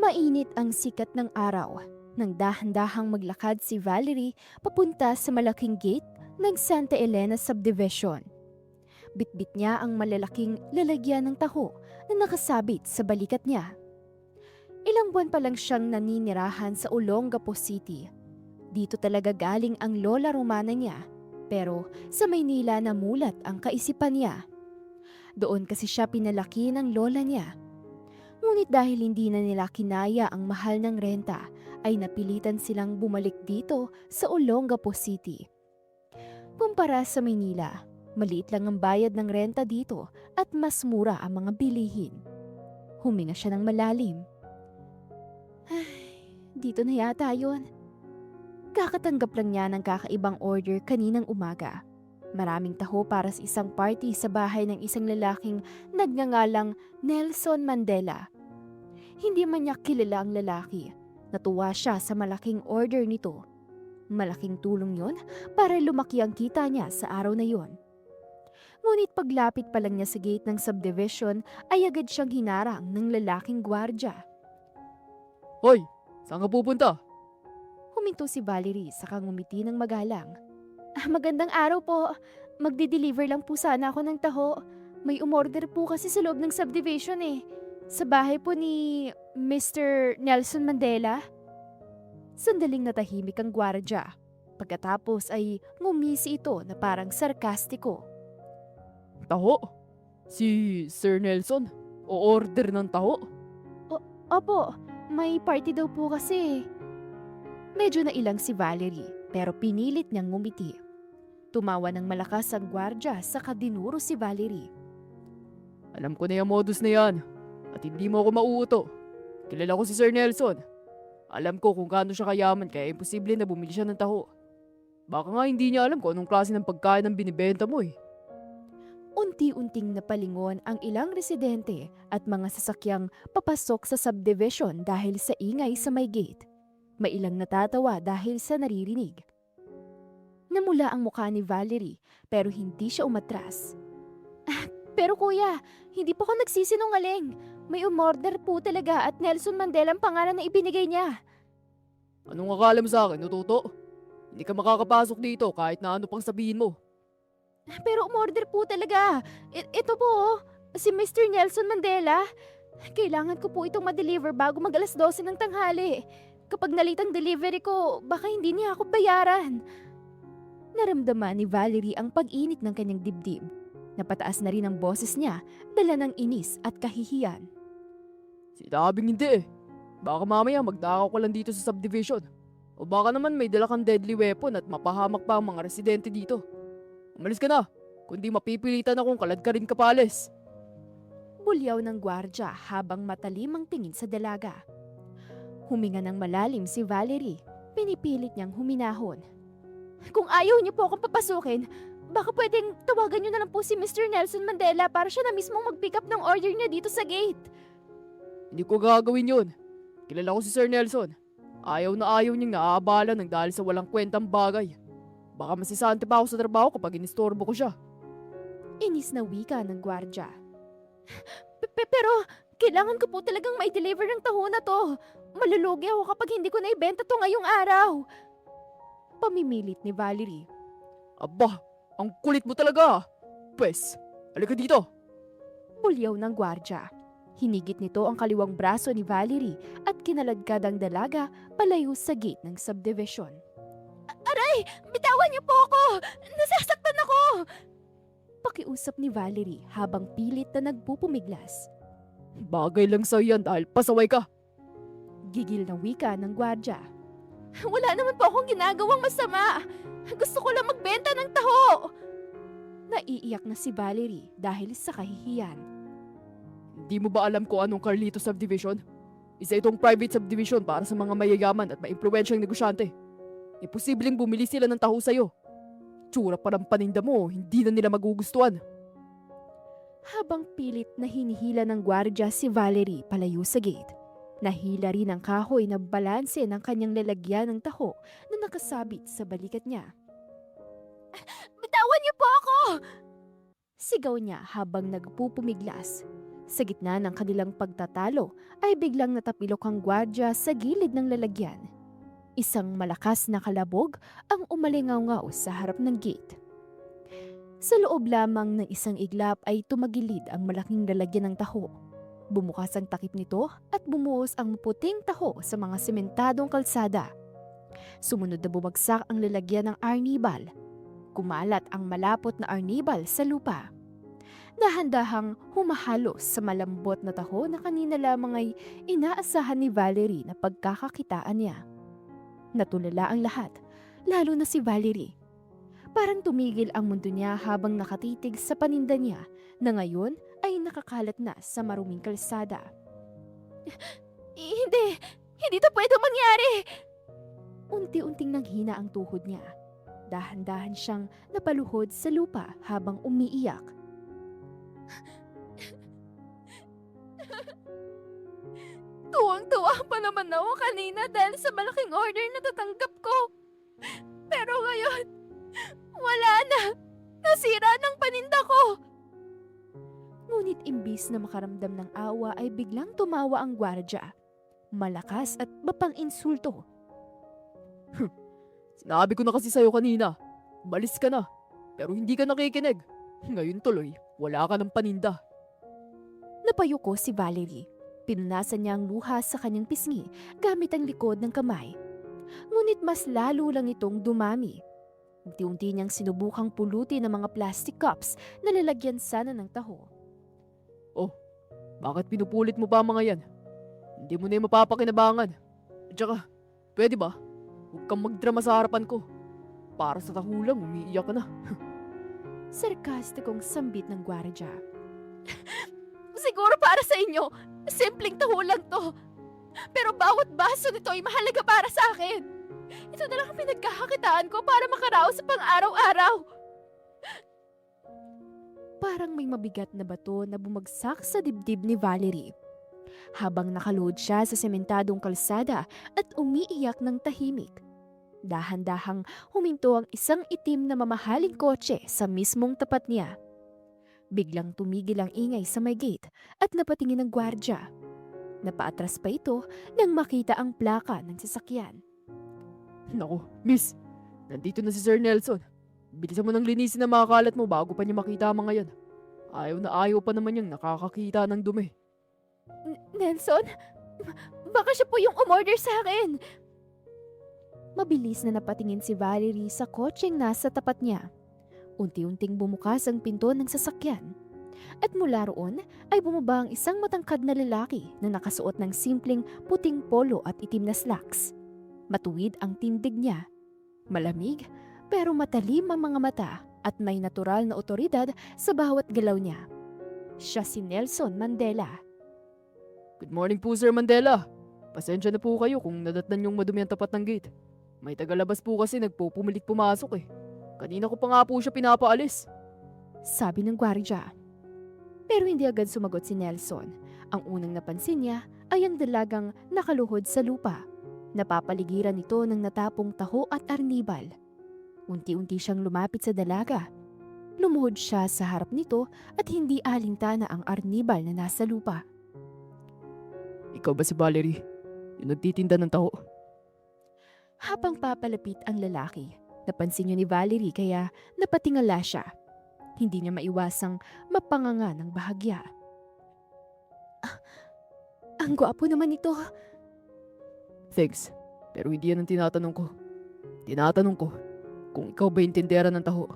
Mainit ang sikat ng araw nang dahan-dahang maglakad si Valerie papunta sa malaking gate ng Santa Elena Subdivision. Bitbit niya ang malalaking lalagyan ng taho na nakasabit sa balikat niya. Ilang buwan pa lang siyang naninirahan sa Olongapo City. Dito talaga galing ang lola romana niya, pero sa Maynila namulat ang kaisipan niya. Doon kasi siya pinalaki ng lola niya. Ngunit dahil hindi na nila kinaya ang mahal ng renta, ay napilitan silang bumalik dito sa Olongapo City. Kumpara sa Maynila, maliit lang ang bayad ng renta dito at mas mura ang mga bilihin. Huminga siya ng malalim. Ay, dito na yata yun. Kakatanggap lang niya ng kakaibang order kaninang umaga. Maraming taho para sa isang party sa bahay ng isang lalaking nagngangalang Nelson Mandela. Hindi man niya kilala ang lalaki. Natuwa siya sa malaking order nito. Malaking tulong yon para lumaki ang kita niya sa araw na yon. Ngunit paglapit pa lang niya sa gate ng subdivision ay agad siyang hinarang ng lalaking gwardya. Hoy, saan ka pupunta? Huminto si Valerie saka ngumiti ng magalang. Magandang araw po. Magdi-deliver lang po sana ako ng taho. May umorder po kasi sa loob ng subdivision eh. Sa bahay po ni Mr. Nelson Mandela. Sandaling natahimik ang gwardya. Pagkatapos ay ngumisi ito na parang sarkastiko. Taho? Si Sir Nelson? O order ng taho? Opo, may party daw po kasi. Medyo nailang si Valerie pero pinilit niyang ngumiti. Tumawa ng malakas ang gwardya saka dinuro si Valerie. Alam ko na yung modus na yan. At hindi mo ako mauuto. Kilala ko si Sir Nelson. Alam ko kung gaano siya kayaman kaya imposible na bumili siya ng taho. Baka nga hindi niya alam kung anong klase ng pagkain ang binibenta mo eh. Unti-unting napalingon ang ilang residente at mga sasakyang papasok sa subdivision dahil sa ingay sa may gate. May ilang natatawa dahil sa naririnig. Namula ang mukha ni Valerie pero hindi siya umatras. Pero kuya, hindi po ako nagsisinungaling. May umorder po talaga at Nelson Mandela ang pangalan na ibinigay niya. Anong akala mo sa akin, Nututo? Hindi ka makakapasok dito kahit na ano pang sabihin mo. Pero umorder po talaga. Ito po, si Mr. Nelson Mandela. Kailangan ko po itong ma-deliver bago mag alas 12 ng tanghali. Kapag nalitang delivery ko, baka hindi niya ako bayaran. Naramdaman ni Valerie ang pag-init ng kanyang dibdib. Napataas na rin ang boses niya, dala ng inis at kahihiyan. Sinabing hindi eh. Baka mamaya magdakaw ka lang dito sa subdivision. O baka naman may dala kang deadly weapon at mapahamak pa ang mga residente dito. Umalis ka na, kundi mapipilitan akong kaladkarin ka paalis. Bulyaw ng gwardya habang matalim ang tingin sa dalaga. Huminga ng malalim si Valerie. Pinipilit niyang huminahon. Kung ayaw niyo po akong papasukin, baka pwedeng tawagan niyo na lang po si Mr. Nelson Mandela para siya na mismo mag-pick up ng order niya dito sa gate. Hindi ko gagawin yun. Kilala ko si Sir Nelson. Ayaw na ayaw niyang naaabala ng dahil sa walang kwentang bagay. Baka masisante pa ako sa trabaho kapag inistorbo ko siya. Inis na wika ng gwardya. Pero kailangan ko po talagang mai-deliver ng taho na to. Malulugi ako kapag hindi ko naibenta to ngayong araw. Pamimilit ni Valerie. Aba, ang kulit mo talaga. Pwes, halika dito. Bulyaw ng gwardya. Hinigit nito ang kaliwang braso ni Valerie at kinaladkad ang dalaga palayo sa gate ng subdivision. Aray! Bitawan niyo po ako! Nasasaktan ako! Pakiusap ni Valerie habang pilit na nagpupumiglas. Bagay lang sa'yo yan dahil pasaway ka. Gigil na wika ng gwardya. Wala naman po akong ginagawang masama. Gusto ko lang magbenta ng taho. Naiiyak na si Valerie dahil sa kahihiyan. Hindi mo ba alam kung anong Carlito Subdivision? Isa itong private subdivision para sa mga mayayaman at maimpluwensyang negosyante. Imposibleng bumili sila ng taho sa'yo. Tsura pa ng paninda mo, hindi na nila magugustuhan. Habang pilit na hinihila ng gwardya si Valerie palayo sa gate, nahila rin ang kahoy na balanse ng kanyang lalagyan ng taho na nakasabit sa balikat niya. Bitawan niyo po ako! Sigaw niya habang nagpupumiglas. Sa gitna ng kanilang pagtatalo ay biglang natapilok ang gwardya sa gilid ng lalagyan. Isang malakas na kalabog ang umalingaw sa harap ng gate. Sa loob lamang ng isang iglap ay tumagilid ang malaking lalagyan ng taho. Bumukas ang takip nito at bumuhos ang puting taho sa mga sementadong kalsada. Sumunod na bumagsak ang lalagyan ng arnibal. Kumalat ang malapot na arnibal sa lupa. Dahan-dahang humahalos sa malambot na taho na kanina lamang ay inaasahan ni Valerie na pagkakakitaan niya. Natulala ang lahat, lalo na si Valerie. Parang tumigil ang mundo niya habang nakatitig sa paninda niya na ngayon ay nakakalat na sa maruming kalsada. Hindi to pwede mangyari! Unti-unting nanghina ang tuhod niya. Dahan-dahan siyang napaluhod sa lupa habang umiiyak. Tuwang-tuwa pa naman ako kanina dahil sa malaking order na tatanggap ko. Pero ngayon, wala na. Nasira ng paninda ko. Ngunit imbis na makaramdam ng awa ay biglang tumawa ang gwardya. Malakas at mapang-insulto. Sinabi ko na kasi sa'yo kanina, balis ka na. Pero hindi ka nakikinig. Ngayon tuloy, wala ka ng paninda. Napayuko si Valerie. Pinunasan niya ang luha sa kanyang pisngi gamit ang likod ng kamay. Ngunit mas lalo lang itong dumami. Unti-unti niyang sinubukang pulutin ang mga plastic cups na lalagyan sana ng taho. Oh, bakit pinupulit mo pa ang mga yan? Hindi mo na yung mapapakinabangan. At saka, pwede ba? Huwag kang magdrama sa harapan ko. Para sa taho lang, umiiyak ka na. Sarkastikong sambit ng gwardya. Siguro para sa inyo, simpleng taho lang to. Pero bawat baso nito ay mahalaga para sa akin. Ito na lang ang pinagkakakitaan ko para makaraos sa pang-araw-araw. Parang may mabigat na bato na bumagsak sa dibdib ni Valerie. Habang nakalood siya sa sementadong kalsada at umiiyak ng tahimik. Dahan-dahang huminto ang isang itim na mamahaling kotse sa mismong tapat niya. Biglang tumigil ang ingay sa may gate at napatingin ang gwardya. Napaatras pa ito nang makita ang plaka ng sasakyan. Naku, miss, nandito na si Sir Nelson. Bilisan mo nang linisin ang mga kalat mo bago pa niya makita ang mga yan. Ayaw na ayaw pa naman niyang nakakakita ng dumi. Nelson? Baka siya po yung umorder sa akin. Mabilis na napatingin si Valerie sa kotseng nasa tapat niya. Unti-unting bumukas ang pinto ng sasakyan. At mula roon ay bumaba ang isang matangkad na lalaki na nakasuot ng simpleng puting polo at itim na slacks. Matuwid ang tindig niya. Malamig pero matalim ang mga mata at may natural na otoridad sa bawat galaw niya. Siya si Nelson Mandela. Good morning po, Sir Mandela. Pasensya na po kayo kung nadatnan yung madumi ang tapat ng gate. May tagalabas po kasi nagpupumilit pumasok eh. Kanina ko pa nga po siya pinapaalis. Sabi ng gwardya. Pero hindi agad sumagot si Nelson. Ang unang napansin niya ay ang dalagang nakaluhod sa lupa. Napapaligiran ito ng natapong taho at arnibal. Unti-unti siyang lumapit sa dalaga. Lumuhod siya sa harap nito at hindi alintana ang arnibal na nasa lupa. Ikaw ba si Valerie? Yung nagtitinda ng taho? Habang papalapit ang lalaki, napansin niya ni Valerie kaya napatingala siya. Hindi niya maiwasang mapanganga ng bahagya. Ang gwapo naman ito. Thanks, pero hindi yan ang tinatanong ko. Tinatanong ko kung ikaw ba yung tindera ng taho.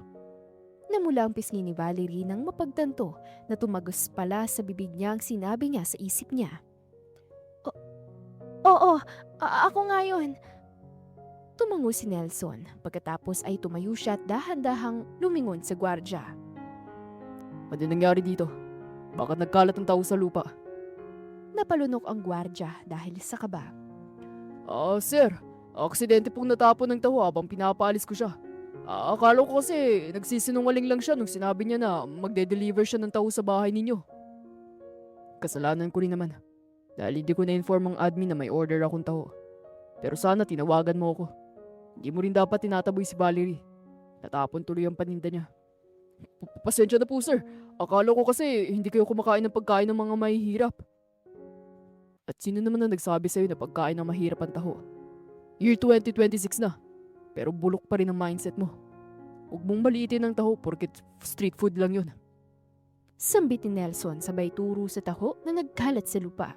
Namula ang pisngi ni Valerie nang mapagtanto na tumagos pala sa bibig niya ang sinabi niya sa isip niya. Oo, ako nga yun. Tumango si Nelson. Pagkatapos ay tumayo siya at dahan-dahang lumingon sa gwardya. Ano nangyari dito? Bakit nagkalat ang tao sa lupa? Napalunok ang gwardya dahil sa kaba. Sir, aksidente pong natapon ng taho habang pinapaalis ko siya. Akala ko kasi nagsisinungaling lang siya nung sinabi niya na magde-deliver siya ng taho sa bahay ninyo. Kasalanan ko rin naman. Dahil hindi ko na-inform ang admin na may order akong taho. Pero sana tinawagan mo ako. Hindi mo rin dapat tinataboy si Valerie. Natapon tuloy ang paninda niya. Pasensya na po, sir. Akala ko kasi hindi kayo kumakain ng pagkain ng mga mahihirap. At sino naman na nagsabi sa'yo na pagkain ng mahirap ang taho? Year 2026 na, pero bulok pa rin ang mindset mo. Huwag mong maliitin ang taho porket street food lang yun. Sambit ni Nelson sabay turo sa taho na nagkalat sa lupa.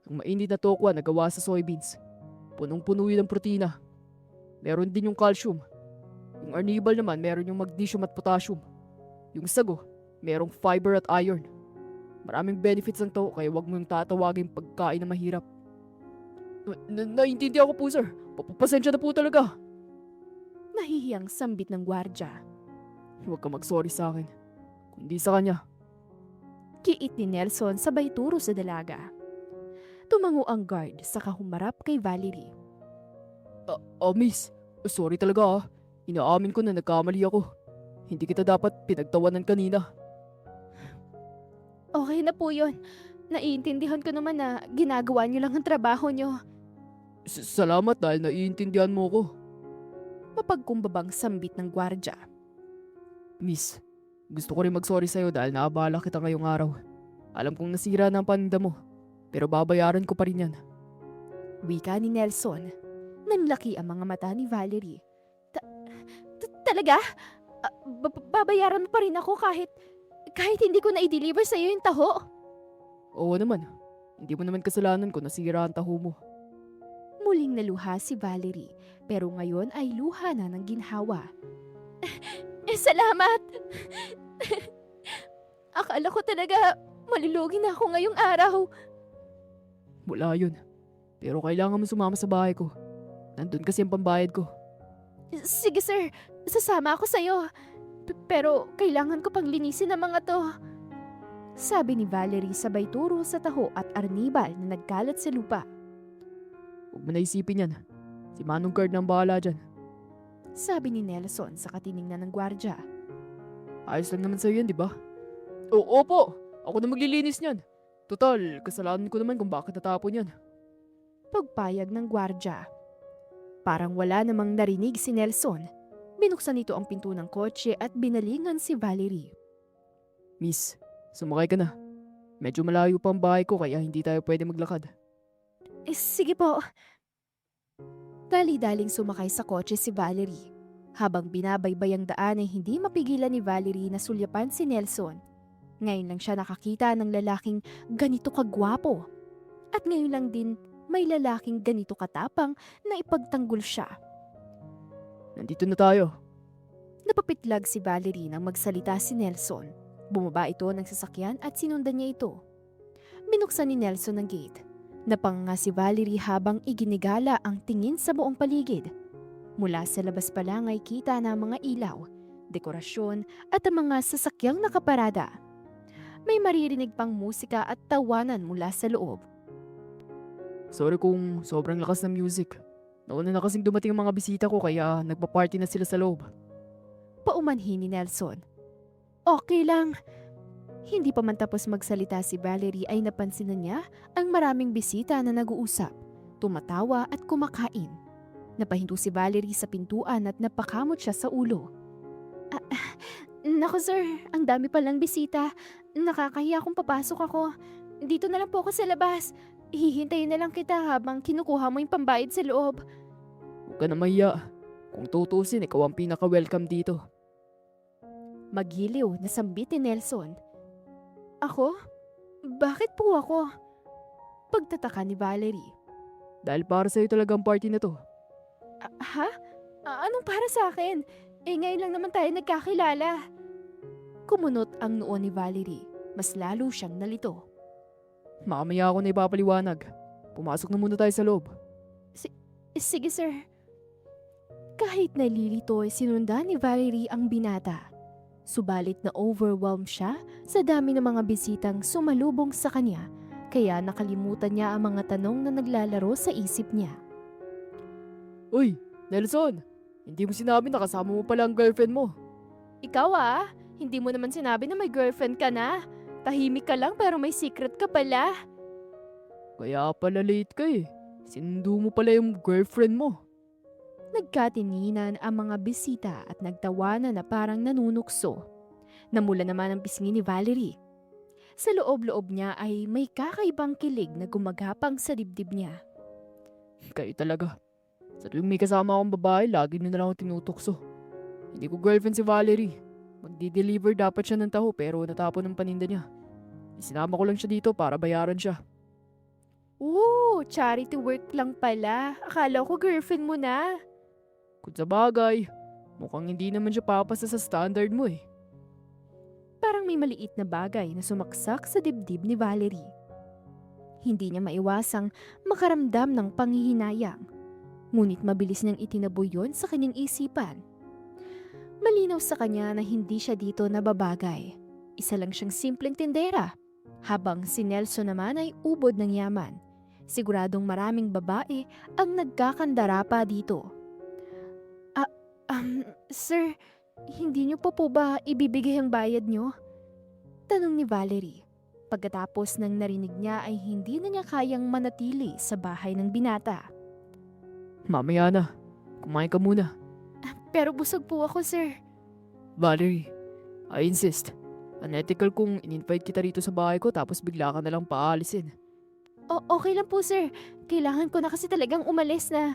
Ang mainit na tokwa na gawa sa soybeans. Punong-puno yun ng protina. Meron din yung calcium. Yung arnibal naman meron yung magnesium at potassium. Yung sago, merong fiber at iron. Maraming benefits ang taho kaya wag mo yung tatawagin pagkain na mahirap. Naiintindihan ko po sir. Pasensya na po talaga. Nahihiyang sambit ng gwardya. Huwag ka mag-sorry sa akin. Kundi sa kanya. Kiit ni Nelson sabay turo sa dalaga. Tumango ang guard saka humarap kay Valerie. Miss. Sorry talaga ah. Inaamin ko na nagkamali ako. Hindi kita dapat pinagtawanan kanina. Okay na po yun. Naiintindihan ko naman na ginagawa niyo lang ang trabaho niyo. Salamat dahil naiintindihan mo ko. Mapagkumbabang sambit ng gwardya. Miss, gusto ko rin mag-sorry sa'yo dahil naabala kita ngayong araw. Alam kong nasira na ang paninda mo, pero babayaran ko pa rin yan. Wika ni Nelson. Nanlaki ang mga mata ni Valerie. Talaga? Babayaran mo pa rin ako kahit hindi ko na i-deliver sa'yo yung taho? Oo naman, hindi mo naman kasalanan kung nasira ang taho mo. Muling naluha si Valerie, pero ngayon ay luha na ng ginhawa. Salamat! Akala ko talaga malulugi na ako ngayong araw. Wala yun. Pero kailangan mo sumama sa bahay ko. Nandun kasi ang pambayad ko. Sige sir, sasama ako sa'yo. Pero kailangan ko pang linisin ang mga to. Sabi ni Valerie sabay turo sa taho at arnibal na nagkalat sa lupa. Huwag mo naisipin yan. Si Manong Guard na ang bahala dyan. Sabi ni Nelson sa katiningnan ng gwardya. Ayos lang naman sa'yo yan, di ba? Opo! Ako na maglilinis niyan. Total, kasalanan ko naman kung bakit natapon yan. Pagpayag ng gwardya. Parang wala namang narinig si Nelson. Binuksan nito ang pinto ng kotse at binalingan si Valerie. Miss, sumakay ka na. Medyo malayo pa ang bahay ko kaya hindi tayo pwede maglakad. Sige po. Dali-daling sumakay sa kotse si Valerie. Habang binabaybay ang daan ay hindi mapigilan ni Valerie na sulyapan si Nelson. Ngayon lang siya nakakita ng lalaking ganito kagwapo. At ngayon lang din may lalaking ganito katapang na ipagtanggol siya. Nandito na tayo. Napapitlag si Valerie nang magsalita si Nelson. Bumaba ito ng sasakyan at sinundan niya ito. Binuksan ni Nelson ang gate. Napanganga si Valerie habang iginigala ang tingin sa buong paligid. Mula sa labas pa lang ay kita na ang mga ilaw, dekorasyon at ang mga sasakyang nakaparada. May maririnig pang musika at tawanan mula sa loob. Sorry kung sobrang lakas ng music. Nauna na kasing dumating ang mga bisita ko kaya nagpa-party na sila sa loob. Paumanhin ni Nelson. Okay lang. Hindi pa man tapos magsalita si Valerie ay napansin na niya ang maraming bisita na nag-uusap, tumatawa at kumakain. Napahinto si Valerie sa pintuan at napakamot siya sa ulo. Naku sir, ang dami palang bisita. Nakakahiya kung papasok ako. Dito na lang po ako sa labas. Hihintayin na lang kita habang kinukuha mo yung pambayad sa loob. Huwag ka na mahiya. Kung tutusin, ikaw ang pinaka-welcome dito. Magiliw na sambit ni Nelson. Ako? Bakit po ako? Pagtataka ni Valerie. Dahil para sa'yo talaga ang party na to. Ha? Anong para sa akin? Ngayon lang naman tayo nagkakilala. Kumunot ang noo ni Valerie. Mas lalo siyang nalito. Mamaya ako na ipapaliwanag. Pumasok na muna tayo sa loob. Sige sir. Kahit nalilito ay sinundan ni Valerie ang binata. Subalit na overwhelmed siya sa dami ng mga bisitang sumalubong sa kanya, kaya nakalimutan niya ang mga tanong na naglalaro sa isip niya. Uy, Nelson! Hindi mo sinabi na kasama mo pala ang girlfriend mo. Ikaw hindi mo naman sinabi na may girlfriend ka na. Tahimik ka lang pero may secret ka pala. Kaya pala late ka eh. Sinundo mo pala yung girlfriend mo. Nagkatinginan ang mga bisita at nagtawanan na parang nanunukso. Namula naman ang pisngi ni Valerie. Sa loob-loob niya ay may kakaibang kilig na gumagapang sa dibdib niya. Kayo talaga. Sa tuwing may kasama akong babae, lagi niyo na lang ako tinutokso. Hindi ko girlfriend si Valerie. Magdi-deliver dapat siya ng taho pero natapon ng paninda niya. Isinama ko lang siya dito para bayaran siya. Charity work lang pala. Akala ko girlfriend mo na. Kung sa bagay, mukhang hindi naman siya papasa sa standard mo eh. Parang may maliit na bagay na sumaksak sa dibdib ni Valerie. Hindi niya maiwasang makaramdam ng panghihinayang. Ngunit mabilis niyang itinaboy yon sa kanyang isipan. Malinaw sa kanya na hindi siya dito nababagay. Isa lang siyang simpleng tindera. Habang si Nelson naman ay ubod ng yaman. Siguradong maraming babae ang nagkakandara pa dito. Sir, hindi niyo pa po ba ibibigay ang bayad niyo? Tanong ni Valerie. Pagkatapos ng narinig niya ay hindi na niya kayang manatili sa bahay ng binata. Mamaya na. Kumain ka muna. Pero busog po ako, sir. Valerie, I insist. Unethical kung in-invite kita rito sa bahay ko tapos bigla ka nalang paalisin. Okay lang po, sir. Kailangan ko na kasi talagang umalis na.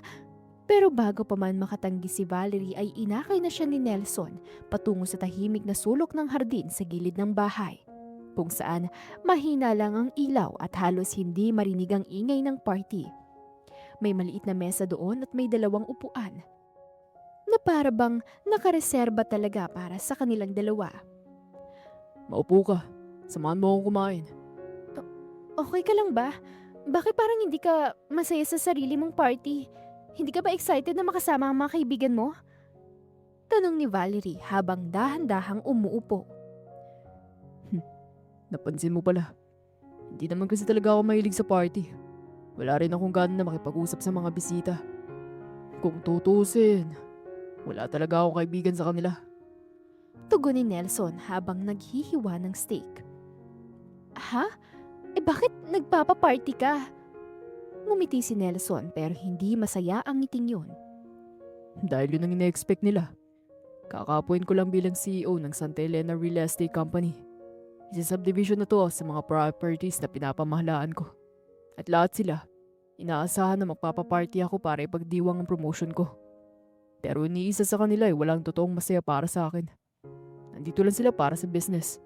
Pero bago pa man makatanggi si Valerie ay inakay na siya ni Nelson patungo sa tahimik na sulok ng hardin sa gilid ng bahay. Kung saan mahina lang ang ilaw at halos hindi marinig ang ingay ng party. May maliit na mesa doon at may 2 upuan. Na para bang nakareserba talaga para sa kanilang dalawa. Maupo ka. Samahan mo akong kumain. Okay ka lang ba? Bakit parang hindi ka masaya sa sarili mong party? Hindi ka ba excited na makasama ang mga kaibigan mo? Tanong ni Valerie habang dahan-dahang umuupo. Napansin mo pala. Hindi naman kasi talaga ako mahilig sa party. Wala rin akong gana na makipag-usap sa mga bisita. Kung tutusin, wala talaga akong kaibigan sa kanila. Tugon ni Nelson habang naghihiwa ng steak. Ha? Bakit nagpapaparty ka? Ngumiti si Nelson pero hindi masaya ang ngiting yun. Dahil yun ang ina-expect nila. Kaka-appoint ko lang bilang CEO ng Santa Elena Real Estate Company. Isa-subdivision na to sa mga properties na pinapamahalaan ko. At lahat sila, inaasahan na magpapaparty ako para ipagdiwang ang promotion ko. Pero iniisa sa kanila ay walang totoong masaya para sa akin. Nandito lang sila para sa business.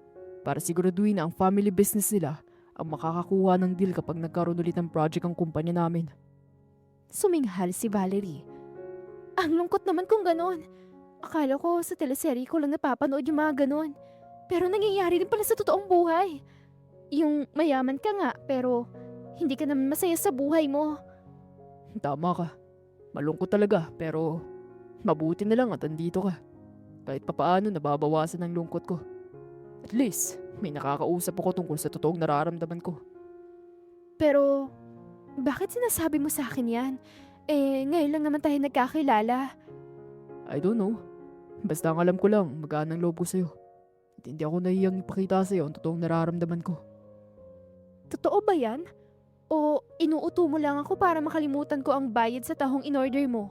Para siguraduhin na ang family business nila ang makakakuha ng deal kapag nagkaroon ulit ng project ang kumpanya namin. Suminghal si Valerie. Ang lungkot naman kung ganon. Akala ko sa teleserye ko lang napapanood yung mga ganon. Pero nangyayari din pala sa totoong buhay. Yung mayaman ka nga pero hindi ka naman masaya sa buhay mo. Tama ka. Malungkot talaga pero mabuti na lang at andito ka. Kahit papaano nababawasan ang lungkot ko. At least, may nakakausap ako tungkol sa totoong nararamdaman ko. Pero, bakit sinasabi mo sa akin yan? Ngayon lang naman tayo nagkakilala. I don't know. Basta ang alam ko lang, magaan ang loob ko sa'yo. At hindi ako nahiyang ipakita sa'yo ang totoong nararamdaman ko. Totoo ba yan? O inuuto mo lang ako para makalimutan ko ang bayad sa tahong in-order mo?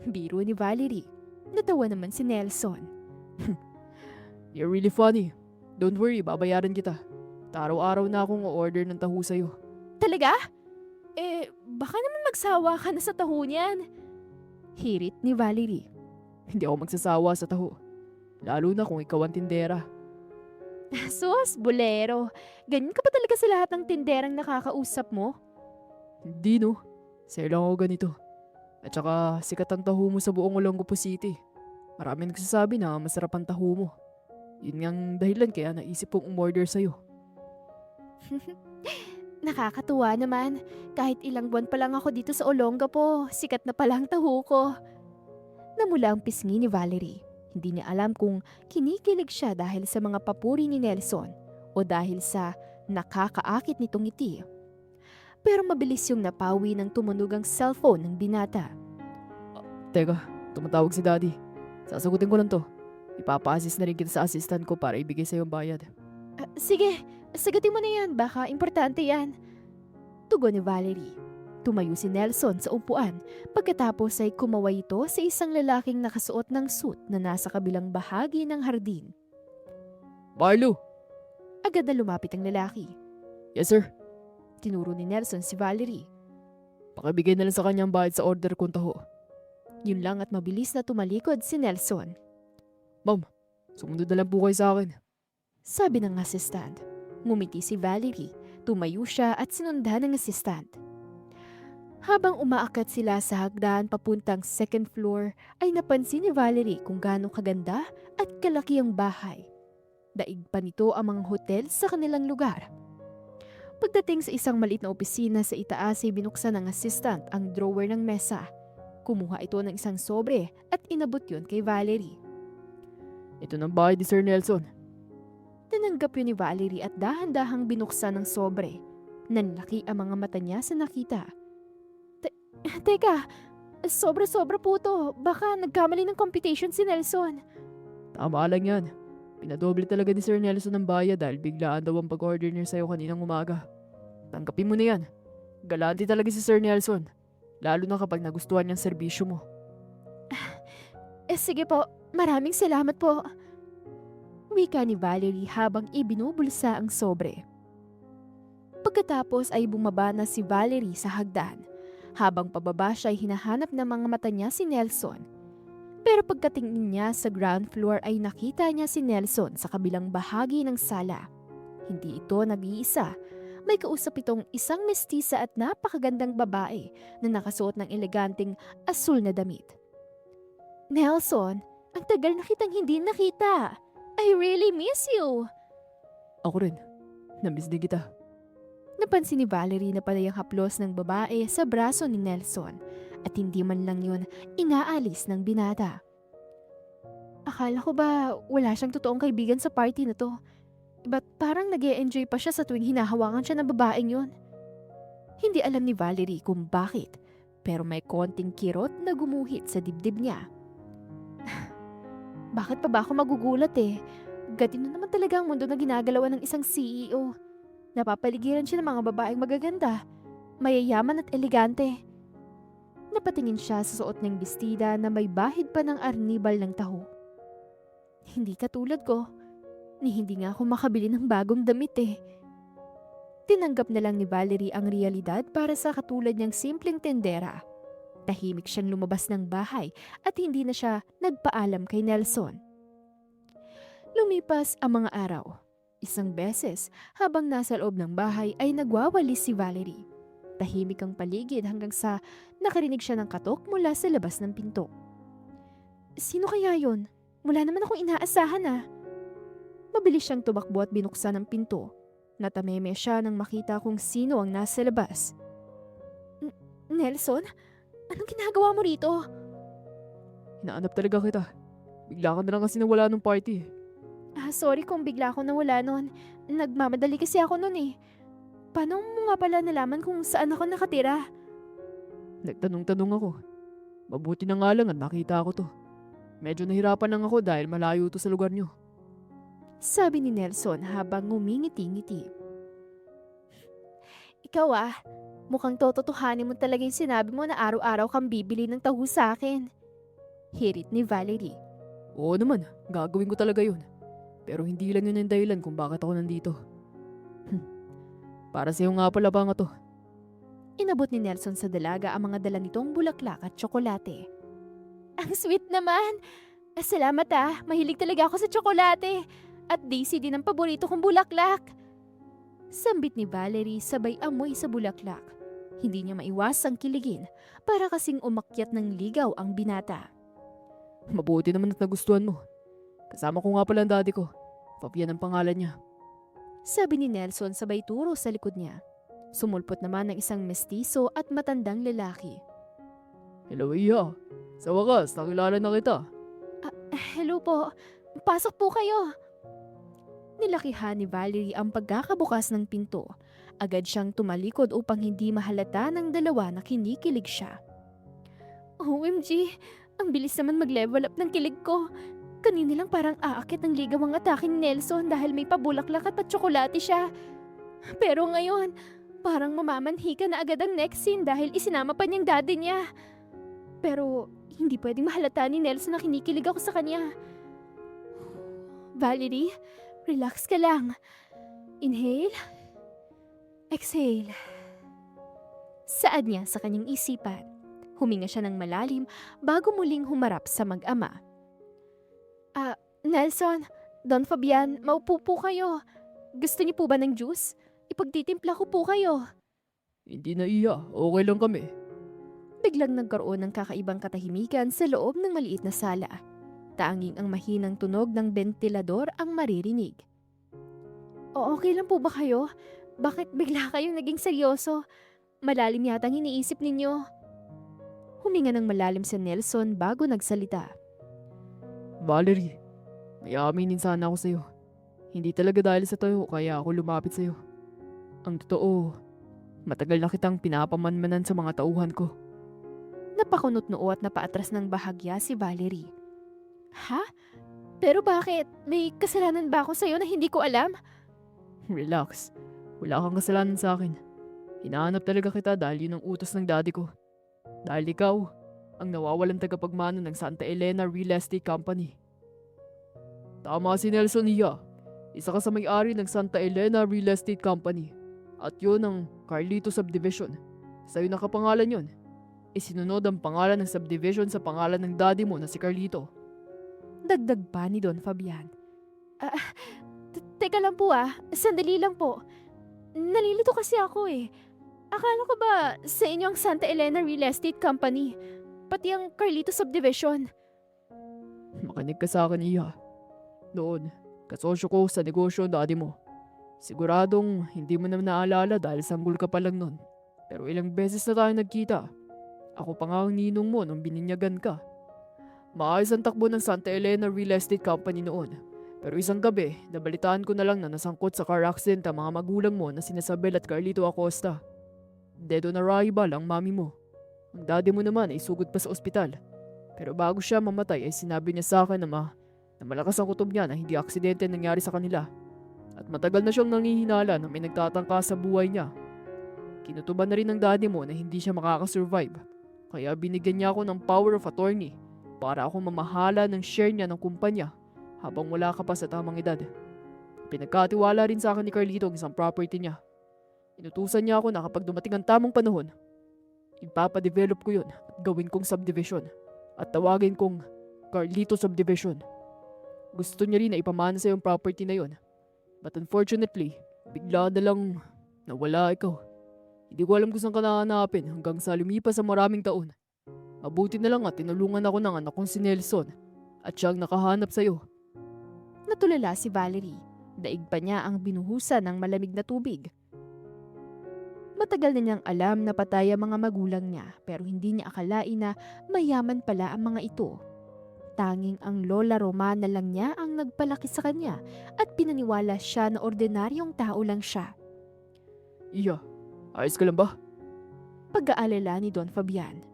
Biro ni Valerie. Natawa naman si Nelson. You're really funny. Don't worry, babayaran kita. At araw-araw na akong o-order ng taho sa'yo. Talaga? Baka naman magsawa ka na sa taho niyan. Hirit ni Valerie. Hindi ako magsasawa sa taho. Lalo na kung ikaw ang tindera. Sus, bolero. Ganyan ka ba talaga sa lahat ng tinderang nakakausap mo? Hindi no. Sa'yo lang ako ganito. At saka sikat ang taho mo sa buong Olongapo City. Marami nagsasabi na masarap ang taho mo. Yun ngang dahilan kaya naisip kong umorder sa'yo. Nakakatuwa naman. Kahit ilang buwan pa lang ako dito sa Olongapo, sikat na pala ang taho ko. Namula ang pisngi ni Valerie. Hindi niya alam kung kinikilig siya dahil sa mga papuri ni Nelson o dahil sa nakakaakit nitong ngiti. Pero mabilis yung napawi ng tumunog ang cellphone ng binata. Teka, tumatawag si Daddy. Sasagutin ko lang to. Ipapa-assist na rin kita sa assistant ko para ibigay sa'yo ang bayad. Sige, sagutin mo na yan. Baka importante yan. Tugon ni Valerie. Tumayo si Nelson sa upuan pagkatapos ay kumaway ito sa isang lalaking nakasuot ng suit na nasa kabilang bahagi ng hardin. Marlo! Agad na lumapit ang lalaki. Yes sir. Tinuro ni Nelson si Valerie. Pakibigay na lang sa kanya ang bayad sa order kong taho. Yun lang at mabilis na tumalikod si Nelson. Ma'am, sumunod na lang po kayo sa akin. Sabi ng assistant. Ngumiti si Valerie, tumayo siya at sinundan ng assistant. Habang umaakyat sila sa hagdan papuntang second floor, ay napansin ni Valerie kung gaano kaganda at kalaki ang bahay. Daig pa nito ang mga hotel sa kanilang lugar. Pagdating sa isang maliit na opisina sa itaas ay binuksan ng assistant ang drawer ng mesa. Kumuha ito ng isang sobre at inabot yun kay Valerie. Ito ng bahay ni Sir Nelson. Tinanggap yun ni Valerie at dahan-dahang binuksan ng sobre. Nanlaki ang mga mata niya sa nakita. Teka, sobra-sobra po to. Baka nagkamali ng computation si Nelson. Tama lang yan. Pinadoble talaga ni Sir Nelson ang bayad dahil biglaan daw ang pag-order niya sa'yo kaninang umaga. Tanggapin mo na yan. Galante talaga si Sir Nelson. Lalo na kapag nagustuhan niyang serbisyo mo. Sige po, maraming salamat po. Wika ni Valerie habang ibinubulsa ang sobre. Pagkatapos ay bumaba na si Valerie sa hagdan. Habang pababa siya ay hinahanap ng mga mata niya si Nelson. Pero pagkatingin niya sa ground floor ay nakita niya si Nelson sa kabilang bahagi ng sala. Hindi ito nag-iisa. May kausap itong isang mestisa at napakagandang babae na nakasuot ng eleganteng asul na damit. Nelson, ang tagal na kitang hindi nakita. I really miss you. Ako rin. Namiss din kita. Napansin ni Valerie na panay ang haplos ng babae sa braso ni Nelson at hindi man lang yun inaalis ng binata. Akala ko ba wala siyang totoong kaibigan sa party na to? Ba't parang nag-e-enjoy pa siya sa tuwing hinahawakan siya ng babaeng yun? Hindi alam ni Valerie kung bakit, pero may konting kirot na gumuhit sa dibdib niya. Bakit pa ba ako magugulat eh? Gatino naman talaga ang mundo na ginagalawan ng isang CEO. Napapaligiran siya ng mga babaeng magaganda, mayayaman at elegante. Napatingin siya sa suot niyang bestida na may bahid pa ng arnibal ng taho. Hindi katulad ko, ni hindi nga ako makabili ng bagong damit eh. Tinanggap na lang ni Valerie ang realidad para sa katulad niyang simpleng tendera. Tahimik siyang lumabas ng bahay at hindi na siya nagpaalam kay Nelson. Lumipas ang mga araw. Isang beses, habang nasa loob ng bahay ay nagwawalis si Valerie. Tahimik ang paligid hanggang sa nakarinig siya ng katok mula sa labas ng pinto. Sino kaya yon? Wala naman akong inaasahan ah. Mabilis siyang tumakbo at binuksan ang pinto. Natameme siya nang makita kung sino ang nasa labas. Nelson? Anong ginagawa mo rito? Hinaanap talaga kita. Bigla ka na lang kasi nawala ng party. Sorry kung bigla ako nawala nun. Nagmamadali kasi ako nun eh. Paano mo nga pala nalaman kung saan ako nakatira? Nagtanong-tanong ako. Mabuti na nga lang at nakita ko to. Medyo nahirapan lang ako dahil malayo to sa lugar nyo. Sabi ni Nelson habang ngumingiti-ngiti. Ikaw mukhang tototohanin mo talaga yung sinabi mo na araw-araw kang bibili ng taho sa akin. Hirit ni Valerie. Oo naman, gagawin ko talaga yun. Pero hindi lang yun ang dahilan kung bakit ako nandito. Para sa'yo nga pala ba nga to? Inabot ni Nelson sa dalaga ang mga dala nitong bulaklak at tsokolate. Ang sweet naman! Salamat mahilig talaga ako sa tsokolate. At daisy din ang paborito kong bulaklak. Sambit ni Valerie sabay amoy sa bulaklak. Hindi niya maiwasang kiligin para kasing umakyat ng ligaw ang binata. Mabuti naman at nagustuhan mo. Kasama ko nga pala ang daddy ko. Fabian ang pangalan niya. Sabi ni Nelson sabay turo sa likod niya. Sumulpot naman ng isang mestizo at matandang lalaki. Hello Iya. Sa wakas, nakilala na kita. Hello po. Pasok po kayo. Nilakihan ni Valerie ang pagkakabukas ng pinto. Agad siyang tumalikod upang hindi mahalata ng dalawa na kinikilig siya. OMG, ang bilis naman mag-level up ng kilig ko. Kanina lang parang aakit ng ligaw ang atake ni Nelson dahil may pabulaklak at patsokolate siya. Pero ngayon, parang mamamanhi ka na agad ang next scene dahil isinama pa niyang daddy niya. Pero hindi pwedeng mahalata ni Nelson na kinikilig ako sa kanya. Valerie, Relax ka lang. Inhale. Exhale. Saad niya sa kanyang isipan. Huminga siya ng malalim bago muling humarap sa mag-ama. Nelson, Don Fabian, maupo po kayo. Gusto niyo po ba ng juice? Ipagtitimpla ko po kayo. Hindi na iya, okay lang kami. Biglang nagkaroon ng kakaibang katahimikan sa loob ng maliit na sala. Tanging ang mahinang tunog ng bentilador ang maririnig. O okay lang po ba kayo? Bakit bigla kayong naging seryoso? Malalim yata ang iniisip ninyo. Huminga ng malalim si Nelson bago nagsalita. Valerie, may aaminin sana ako sa'yo. Hindi talaga dahil sa tayo kaya ako lumapit sa'yo. Ang totoo, matagal na kitang pinapamanmanan sa mga tauhan ko. Napakunot noo at napaatras ng bahagya si Valerie. Ha? Pero bakit? May kasalanan ba ako sa'yo na hindi ko alam? Relax, wala kang kasalanan sa akin. Hinahanap talaga kita dahil yun ang utos ng daddy ko. Dahil ikaw, ang nawawalan tagapagmano ng Santa Elena Real Estate Company. Tama si Nelson Iya. Isa ka sa may-ari ng Santa Elena Real Estate Company. At yun ang Carlito Subdivision. Sa'yo nakapangalan yun. Isinunod ang pangalan ng subdivision sa pangalan ng daddy mo na si Carlito. Dagdag pa ni Don Fabian. Teka lang po sandali lang po. Nalilito kasi ako eh. Akala ko ba sa inyo ang Santa Elena Real Estate Company? Pati ang Carlito Subdivision. Makinig ka sa akin, Iya. Noon, kasosyo ko sa negosyo ang daddy mo. Siguradong hindi mo na naalala dahil sanggol ka pa lang nun. Pero ilang beses na tayo nagkita. Ako pa nga ang ninong mo nung bininyagan ka. Maayos ang takbo ng Santa Elena Real Estate Company noon. Pero isang gabi, nabalitaan ko na lang na nasangkot sa car accident ang mga magulang mo na sina Isabel at Carlito Acosta. Dead on arrival ang mami mo. Ang daddy mo naman ay sugod pa sa ospital. Pero bago siya mamatay ay sinabi niya sa akin na malakas ang kutob niya na hindi aksidente nangyari sa kanila. At matagal na siyang nangihinala na may nagtatangka sa buhay niya. Kinutuban na rin ng daddy mo na hindi siya makakasurvive. Kaya binigyan niya ako ng power of attorney para ako mamahala ng share niya ng kumpanya habang wala ka pa sa tamang edad. Pinagkatiwala rin sa akin ni Carlito ang isang property niya. Inutusan niya ako na kapag dumating ang tamang panahon, ipapadevelop ko yun at gawin kong subdivision at tawagin kong Carlito Subdivision. Gusto niya rin na ipamana sa yung property na yun. But unfortunately, bigla na lang nawala ikaw. Hindi ko alam kung saan ka nahanapin hanggang sa lumipas sa maraming taon. Mabuti na lang at tinulungan ako ng anak kong si Nelson at siyang nakahanap sa'yo. Natulala si Valerie. Daig pa niya ang binuhusan ng malamig na tubig. Matagal na niyang alam na patay ang mga magulang niya pero hindi niya akalain na mayaman pala ang mga ito. Tanging ang Lola Romana lang niya ang nagpalaki sa kanya at pinaniwala siya na ordinaryong tao lang siya. Iya, ayos ka lang ba? Pag-aalala ni Don Fabian.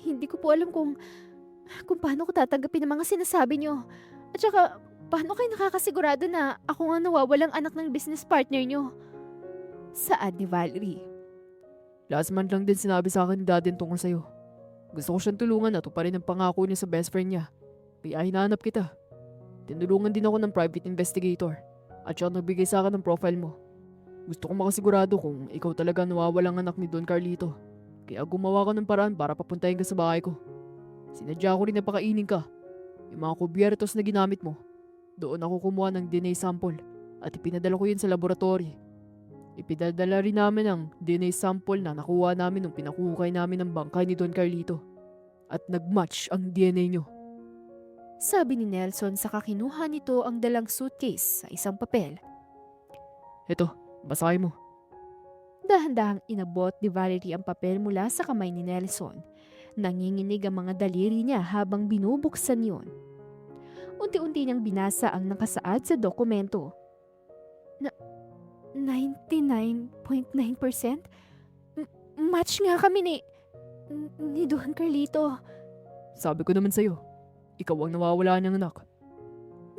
Hindi ko po alam kung paano ko tatanggapin ang mga sinasabi niyo. At saka, paano kayo nakakasigurado na ako nga nawawalang anak ng business partner niyo? Saad ni Valerie. Last month lang din sinabi sa akin ni daddy tungkol sa'yo. Gusto ko siyang tulungan at tuparin ang pangako niya sa best friend niya. Kaya hinahanap kita. Tinulungan din ako ng private investigator at siya nagbigay sa akin ng profile mo. Gusto kong makasigurado kung ikaw talaga nawawalang anak ni Don Carlito. Kaya gumawa ko ng paraan para papuntahin ka sa bahay ko. Sinadya ko rin na pakainin ka. Yung mga kubyertos na ginamit mo. Doon ako kumuha ng DNA sample at ipinadala ko yun sa laboratory. Ipinadala rin namin ang DNA sample na nakuha namin nung pinakuhukay namin ng bangkay ni Don Carlito. At nagmatch ang DNA nyo. Sabi ni Nelson sa kakinuha nito ang dalang suitcase sa isang papel. Eto, basahin mo. Dahan-dahang inabot ni Valerie ang papel mula sa kamay ni Nelson. Nanginginig ang mga daliri niya habang binubuksan yun. Unti-unti niyang binasa ang nakasaad sa dokumento. 99.9%? Match nga kami ni Don Carlito. Sabi ko naman sa'yo, ikaw ang nawawala niyang anak.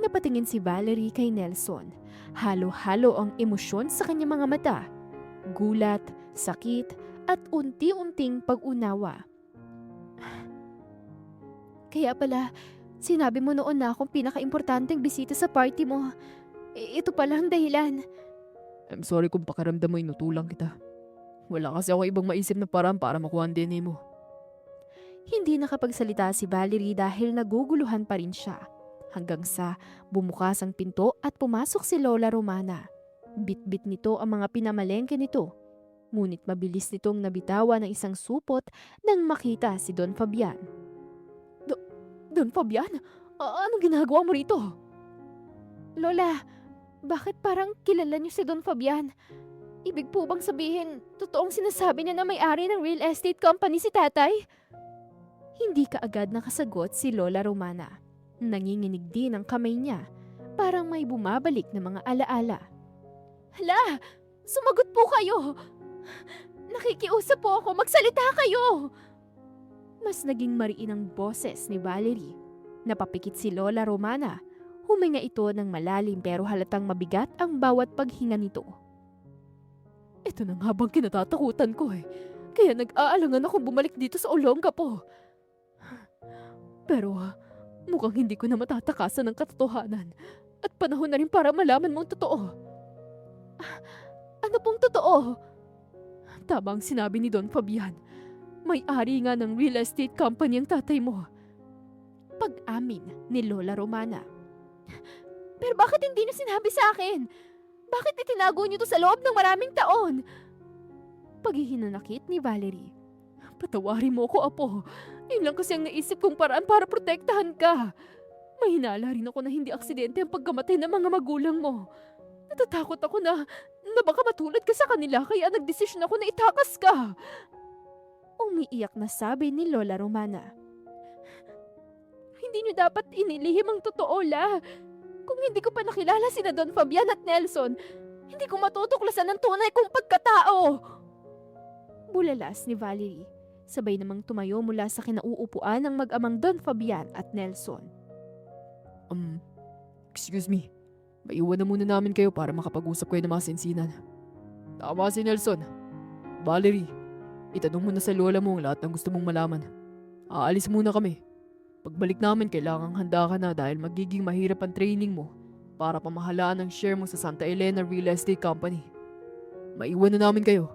Napatingin si Valerie kay Nelson. Halo-halo ang emosyon sa kanyang mga mata. Gulat, sakit, at unti-unting pag-unawa. Kaya pala, Sinabi mo noon na akong pinaka-importanteng bisita sa party mo. Ito pala ang dahilan. I'm sorry kung pakiramdam mo inutulang kita. Wala kasi ako ibang maisip na paraan para makuha ang DNA mo. Hindi nakapagsalita si Valerie dahil naguguluhan pa rin siya. Hanggang sa bumukas ang pinto at pumasok si Lola Romana. Bit-bit nito ang mga pinamalengke nito. Ngunit mabilis nitong nabitawan ng isang supot nang makita si Don Fabian. Don Fabian? Anong ginagawa mo rito? Lola, bakit parang kilala niyo si Don Fabian? Ibig po bang sabihin, totoong sinasabi niya na may-ari ng real estate company si tatay? Hindi kaagad nakasagot si Lola Romana. Nanginginig din ang kamay niya, parang may bumabalik na mga alaala. Hala! Sumagot po kayo! Nakikiusap po ako, magsalita kayo! Mas naging mariin ang boses ni Valerie. Napapikit si Lola Romana. Huminga ito ng malalim pero halatang mabigat ang bawat paghinga nito. Ito na nga bang kinatatakutan ko eh. Kaya nag-aalangan akong bumalik dito sa Olongapo. Pero mukhang hindi ko na matatakasan ng katotohanan at panahon na rin para malaman mong totoo. Ano pong totoo? Tama ang sinabi ni Don Fabian. May-ari nga ng real estate company ang tatay mo. Pag-amin ni Lola Romana. Pero bakit hindi niyo sinabi sa akin? Bakit itinago niyo to sa loob ng maraming taon? Paghihinanakit ni Valerie. Patawarin mo ko, Apo. Yun lang kasi ang naisip kong paraan para protektahan ka. May hinala rin ako na hindi aksidente ang pagkamatay ng mga magulang mo. Natatakot ako na baka matulad ka sa kanila kaya nagdesisyon ako na itakas ka. Umiiyak na sabi ni Lola Romana. Hindi niyo dapat inilihim ang totoo, La. Kung hindi ko pa nakilala sina Don Fabian at Nelson, hindi ko matutuklasan ang tunay kong pagkatao. Bulalas ni Valerie. Sabay namang tumayo mula sa kinauupuan ng mag-amang Don Fabian at Nelson. Excuse me. Maiwan na muna namin kayo para makapag-usap kayo ng mga sensinan. Tama si Nelson. Valerie, itanong mo na sa lola mo ang lahat ng gusto mong malaman. Aalis muna kami. Pagbalik namin, kailangang handa ka na dahil magiging mahirap ang training mo para pamahalaan ang share mo sa Santa Elena Real Estate Company. Maiwan na namin kayo.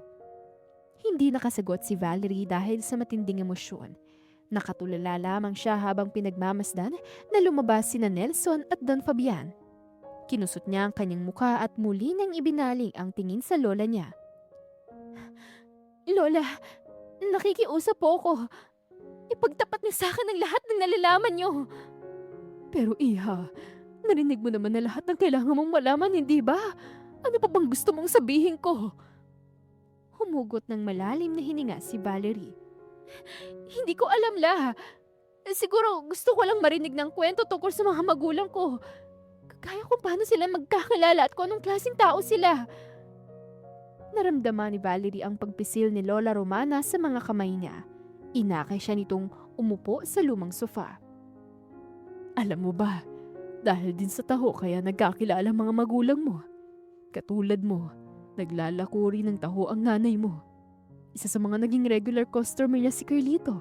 Hindi nakasagot si Valerie dahil sa matinding emosyon. Nakatulala lamang siya habang pinagmamasdan na lumabas sina Nelson at Don Fabian. Kinusot niya ang kanyang muka at muli nang ibinaling ang tingin sa lola niya. Lola, nakikiusap po ako. Ipagtapat niyo sa akin ang lahat ng nalalaman niyo. Pero Iha, narinig mo naman na lahat ng kailangan mong malaman, hindi ba? Ano pa bang gusto mong sabihin ko? Humugot ng malalim na hininga si Valerie. Hindi ko alam, La. Siguro gusto ko lang marinig ng kwento tungkol sa mga magulang ko. Kaya kung paano sila magkakilala at kung anong klaseng tao sila. Naramdaman ni Valerie ang pagpisil ni Lola Romana sa mga kamay niya. Inakay siya nitong umupo sa lumang sofa. Alam mo ba, dahil din sa taho kaya nagkakilala ang mga magulang mo. Katulad mo, naglalako rin ng taho ang nanay mo. Isa sa mga naging regular customer niya si Carlito.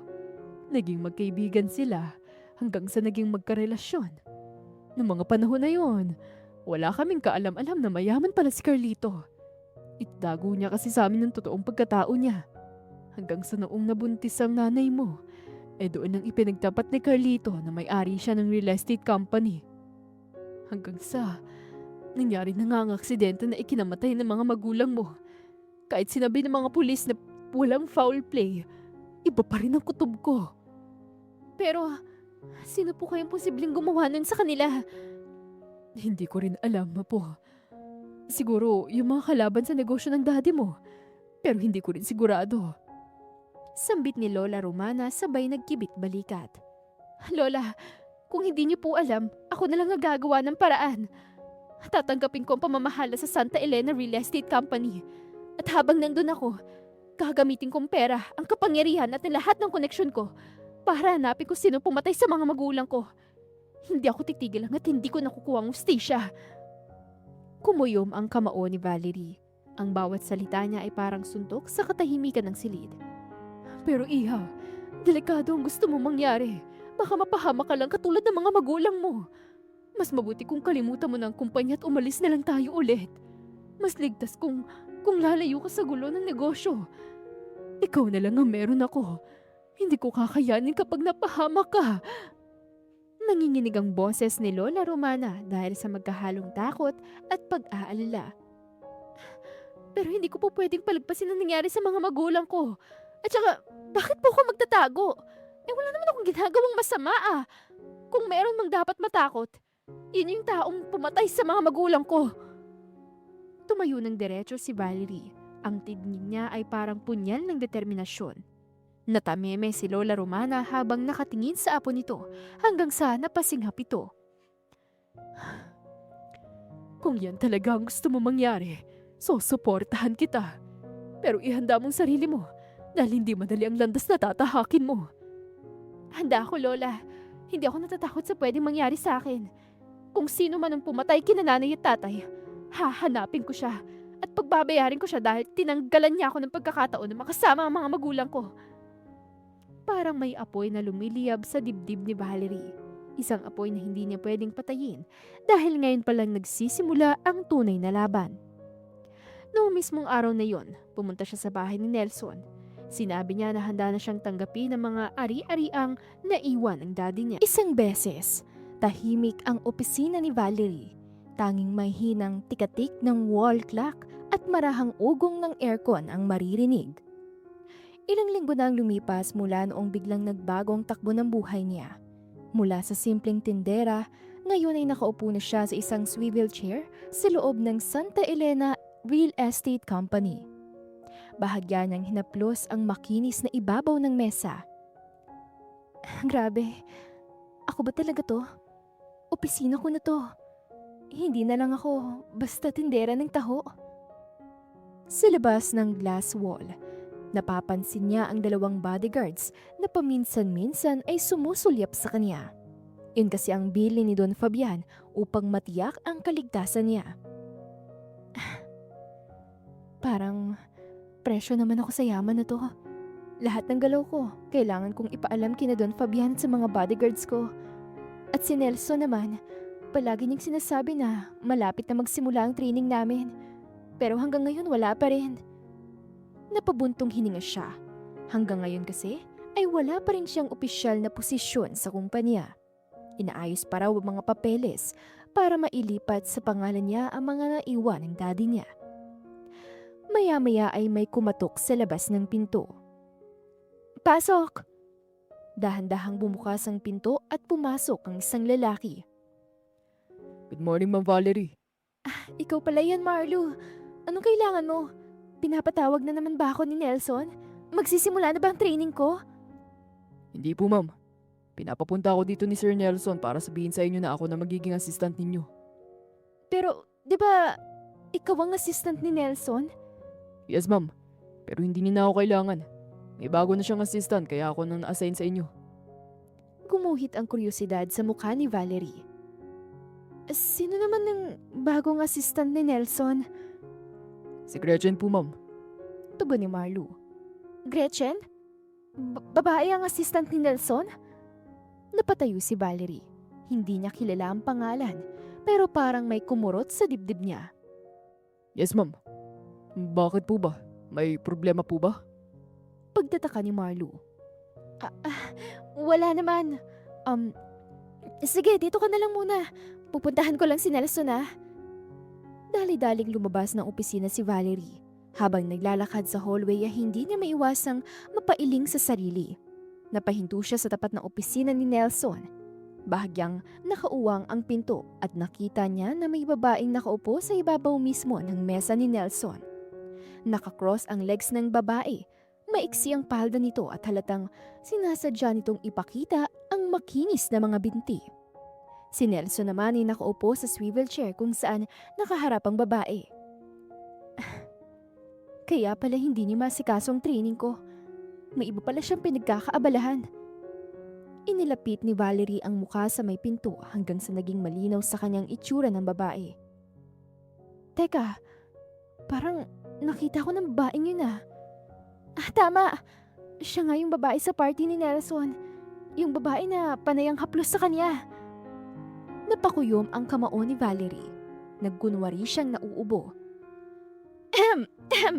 Naging magkaibigan sila hanggang sa naging magkarelasyon. Noong mga panahon na yon, wala kaming kaalam-alam na mayaman pala si Carlito. Itago niya kasi sa amin ang totoong pagkatao niya. Hanggang sa noong nabuntis ang nanay mo, doon ang ipinagtapat ni Carlito na may-ari siya ng real estate company. Hanggang sa nangyari na nga ang aksidente na ikinamatay ng mga magulang mo. Kahit sinabi ng mga pulis na walang foul play, iba pa rin ang kutob ko. Pero, sino po kayang posibleng gumawa nun sa kanila? Hindi ko rin alam, po. Siguro, yung mga kalaban sa negosyo ng daddy mo. Pero hindi ko rin sigurado. Sambit ni Lola Romana sabay nagkibit balikat. Lola, kung hindi niyo po alam, ako na lang ang gagawa ng paraan. Tatanggapin ko ang pamamahala sa Santa Elena Real Estate Company. At habang nandun ako, gagamitin kong pera, ang kapangyarihan at ang lahat ng koneksyon ko para hanapin ko sino pumatay sa mga magulang ko. Hindi ako titigil hanggat hindi ko nakukuha ang ustisya. Kumuyom ang kamao ni Valerie. Ang bawat salita niya ay parang suntok sa katahimikan ng silid. Pero Iha, delikado ang gusto mo mangyari. Baka mapahamak ka lang katulad ng mga magulang mo. Mas mabuti kung kalimutan mo ng kumpanya at umalis na lang tayo ulit. Mas ligtas kung lalayo ka sa gulo ng negosyo. Ikaw na lang ang meron ako. Hindi ko kakayanin kapag napahamak ka. Nanginginig ang boses ni Lola Romana dahil sa magkahalong takot at pag-aalala. Pero hindi ko po pwedeng palagpasin ang nangyari sa mga magulang ko. At saka, bakit po ako magtatago? Wala naman akong ginagawang masama ah. Kung meron mang dapat matakot, yun yung taong pumatay sa mga magulang ko. Tumayo ng diretso si Valerie. Ang tingin niya ay parang punyal ng determinasyon. Natameme si Lola Romana habang nakatingin sa apo nito hanggang sa napasinghap ito. Kung yan talaga ang gusto mo mangyari, susuportahan kita. Pero ihanda mong sarili mo dahil hindi madali ang landas na tatahakin mo. Handa ako, Lola. Hindi ako natatakot sa pwedeng mangyari sa akin. Kung sino man ang pumatay kina nanay at tatay, hahanapin ko siya at pagbabayarin ko siya dahil tinanggalan niya ako ng pagkakataon na makasama ang mga magulang ko. Parang may apoy na lumiliyab sa dibdib ni Valerie. Isang apoy na hindi niya pwedeng patayin dahil ngayon pa lang nagsisimula ang tunay na laban. Noong mismong araw na yon, pumunta siya sa bahay ni Nelson. Sinabi niya na handa na siyang tanggapin ang mga ari-ariang naiwan ng daddy niya. Isang beses, tahimik ang opisina ni Valerie. Tanging may hinang tikatik ng wall clock at marahang ugong ng aircon ang maririnig. Ilang linggo na ang lumipas mula noong biglang nagbagong takbo ng buhay niya. Mula sa simpleng tindera, ngayon ay nakaupo na siya sa isang swivel chair sa loob ng Santa Elena Real Estate Company. Bahagya niyang hinaplos ang makinis na ibabaw ng mesa. Grabe, ako ba talaga to? Opisina ko na to. Hindi na lang ako basta tindera ng taho. Sa labas ng glass wall, napapansin niya ang dalawang bodyguards na paminsan-minsan ay sumusulyap sa kanya. Yun kasi ang bili ni Don Fabian upang matiyak ang kaligtasan niya. Parang presyo naman ako sa yaman na to. Lahat ng galaw ko, kailangan kong ipaalam kina Don Fabian sa mga bodyguards ko. At si Nelson naman, palagi niyang sinasabi na malapit na magsimula ang training namin. Pero hanggang ngayon wala pa rin. Napabuntong hininga siya. Hanggang ngayon kasi ay wala pa rin siyang opisyal na posisyon sa kumpanya. Inaayos pa raw ang mga papeles para mailipat sa pangalan niya ang mga naiwan ng daddy niya. Maya-maya ay may kumatok sa labas ng pinto. Pasok! Dahan-dahang bumukas ang pinto at pumasok ang isang lalaki. Good morning, Ma'am Valerie. Ikaw pala yan, Marlo. Anong kailangan mo? Pinapatawag na naman ba ako ni Nelson? Magsisimula na ba ang training ko? Hindi po, ma'am. Pinapapunta ako dito ni Sir Nelson para sabihin sa inyo na ako na magiging assistant ninyo. Pero, di ba, ikaw ang assistant ni Nelson? Yes, ma'am. Pero hindi niya na ako kailangan. May bago na siyang assistant kaya ako nang na-assign sa inyo. Gumuhit ang kuryosidad sa mukha ni Valerie. Sino naman ang bagong assistant ni Nelson? Si Gretchen po, ma'am. Tugon ni Marlo. Gretchen? Babae ang assistant ni Nelson? Napatayo si Valerie. Hindi niya kilala ang pangalan, pero parang may kumurot sa dibdib niya. Yes, ma'am. Bakit po ba? May problema po ba? Pagtataka ni Marlo. Wala naman. Sige, dito ka na lang muna. Pupuntahan ko lang si Nelson ah. Dali-daling lumabas ng opisina si Valerie. Habang naglalakad sa hallway ay hindi niya maiwasang mapailing sa sarili. Napahinto siya sa tapat ng opisina ni Nelson. Bahagyang nakauwang ang pinto at nakita niya na may babaeng nakaupo sa ibabaw mismo ng mesa ni Nelson. Nakakross ang legs ng babae. Maiksi ang palda nito at halatang sinasadya nitong ipakita ang makinis na mga binti. Si Nelson naman ay nakaupo sa swivel chair kung saan nakaharap ang babae. Kaya pala hindi niya masikasong training ko. May iba pala siyang pinagkakaabalahan. Inilapit ni Valerie ang mukha sa may pinto hanggang sa naging malinaw sa kanyang itsura ng babae. Teka, parang nakita ko ng babaeng yun ah. Tama! Siya nga yung babae sa party ni Nelson. yung babae na panayang haplos sa kanya. Napakuyom ang kamao ni Valerie. Nagkunwari siyang nauubo. Ahem! Ahem!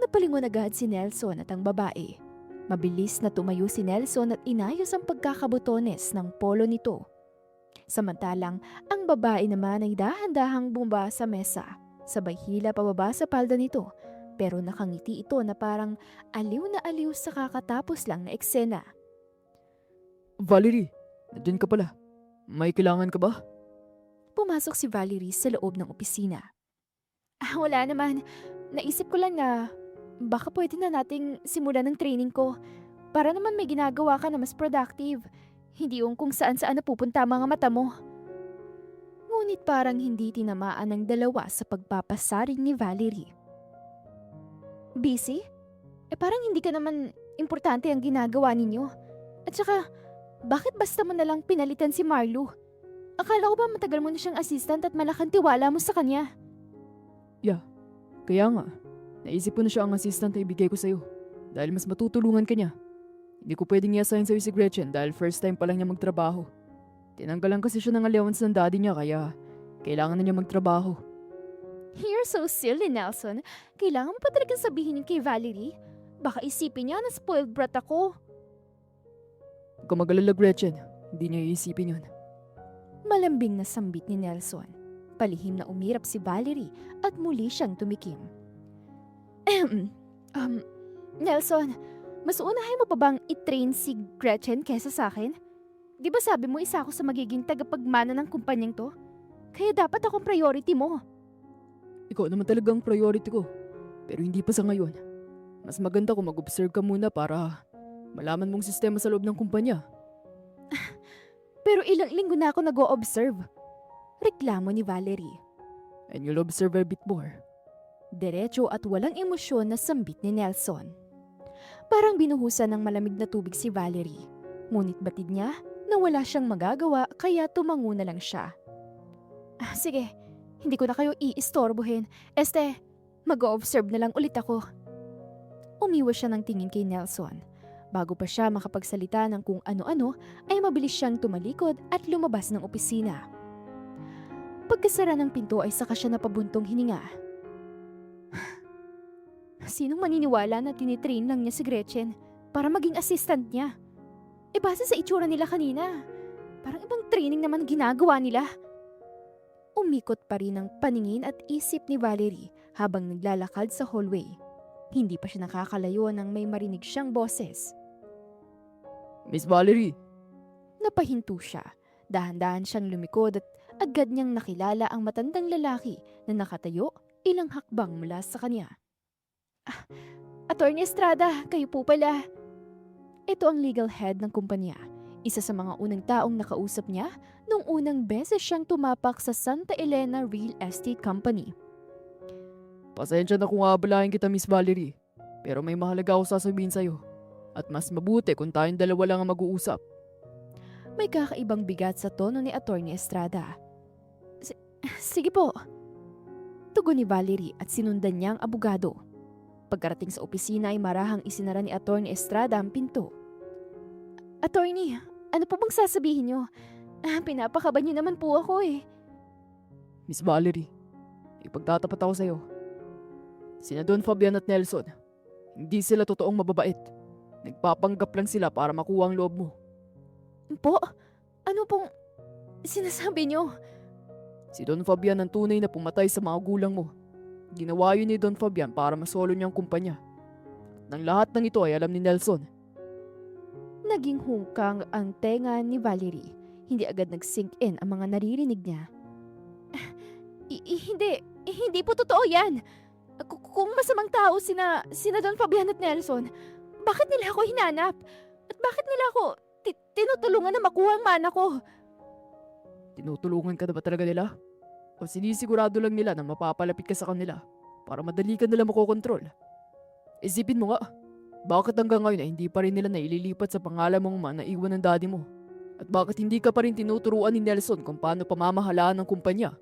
Napalingon agad si Nelson at ang babae. Mabilis na tumayo si Nelson at inayos ang pagkakabotones ng polo nito. Samantalang, ang babae naman ay dahan-dahang bumaba sa mesa. Sabay hila pababa sa palda nito. Pero nakangiti ito na parang aliw na aliw sa kakatapos lang na eksena. Valerie, nandiyan ka pala. May kailangan ka ba? Pumasok si Valerie sa loob ng opisina. Wala naman. Naisip ko lang na baka pwede na nating simulan ng training ko. Para naman may ginagawa ka na mas productive. Hindi yung kung saan-saan napupunta ang mga mata mo. Ngunit parang hindi tinamaan ng dalawa sa pagpapasaring ni Valerie. Busy? Parang hindi ka naman importante ang ginagawa ninyo. At saka, bakit basta mo nalang pinalitan si Marlo? Akala ko ba matagal mo na siyang assistant at malaking tiwala mo sa kanya? Kaya nga, naisip ko na siya ang assistant na ibigay ko sa'yo. Dahil mas matutulungan ka niya. Hindi ko pwedeng i-assign sa'yo si Gretchen dahil first time pa lang niya magtrabaho. Tinanggalan kasi siya ng allowance ng daddy niya kaya kailangan na niya magtrabaho. You're so silly, Nelson. Kailangan mo pa talagang sabihin yun kay Valerie? Baka isipin niya na spoiled brat ako. Huwag ka mag-alala, Gretchen. Hindi niya iisipin yun. Malambing na sambit ni Nelson. Palihim na umirap si Valerie at muli siyang tumikim. Nelson, mas unahin mo pa bang i-train si Gretchen kesa sa akin? Di ba sabi mo isa ako sa magiging tagapagmana ng kumpanyang to? Kaya dapat akong priority mo. Ikaw naman talagang priority ko. Pero hindi pa sa ngayon. Mas maganda kung mag-observe ka muna para malaman mong sistema sa loob ng kumpanya. Pero ilang linggo na ako nag-o-observe. Reklamo ni Valerie. And you'll observe a bit more. Diretso at walang emosyon na sambit ni Nelson. Parang binuhusan ng malamig na tubig si Valerie. Ngunit batid niya na wala siyang magagawa kaya tumango na lang siya. Sige, hindi ko na kayo iistorbohin. Mag-o-observe na lang ulit ako. Umiwas siya ng tingin kay Nelson. Bago pa siya makapagsalita ng kung ano-ano, ay mabilis siyang tumalikod at lumabas ng opisina. Pagkasara ng pinto ay saka siya napabuntong hininga. Sinong maniniwala na tinitrain lang niya si Gretchen para maging assistant niya? Base sa itsura nila kanina, parang ibang training naman ginagawa nila. Umikot pa rin ang paningin at isip ni Valerie habang naglalakad sa hallway. Hindi pa siya nakakalayo nang may marinig siyang boses. Miss Valerie! Napahinto siya. Dahan-dahan siyang lumikod at agad niyang nakilala ang matandang lalaki na nakatayo ilang hakbang mula sa kanya. Attorney Estrada, kayo po pala. Ito ang legal head ng kumpanya. Isa sa mga unang taong nakausap niya nung unang beses siyang tumapak sa Santa Elena Real Estate Company. Pasensya na kung aabalahin kita, Miss Valerie. Pero may mahalaga ako sasabihin sa'yo. At mas mabuti kung tayong dalawa lang ang mag-uusap. May kakaibang bigat sa tono ni Attorney Estrada. Sige po. Tugon ni Valerie at sinundan niya ang abogado. Pagkarating sa opisina ay marahang isinara ni Attorney Estrada ang pinto. Attorney, ano po bang sasabihin niyo? Pinapakaban niyo naman po ako eh. Miss Valerie, ipagtatapat ako sa'yo. Sina Don Fabian at Nelson, hindi sila totoong mababait. Nagpapanggap lang sila para makuha ang loob mo. Po? Ano pong sinasabi niyo? Si Don Fabian ang tunay na pumatay sa mga gulang mo. Ginawa yun ni Don Fabian para masolo niya ang kumpanya. At ng lahat ng ito ay alam ni Nelson. Naging hungkang ang tenga ni Valerie. Hindi agad nag-sink in ang mga naririnig niya. Hindi po totoo yan. Kung masamang tao sina Don Fabian at Nelson, bakit nila ako hinanap? At bakit nila ako tinutulungan na makuha ang mana ko? Tinutulungan ka na ba talaga nila? O sinisigurado lang nila na mapapalapit ka sa kanila para madali ka nila makokontrol? Isipin mo nga, bakit hanggang ngayon ay hindi pa rin nila naililipat sa pangalan mong naiwan ng daddy mo? At bakit hindi ka pa rin tinuturuan ni Nelson kung paano pamamahalaan ng kumpanya?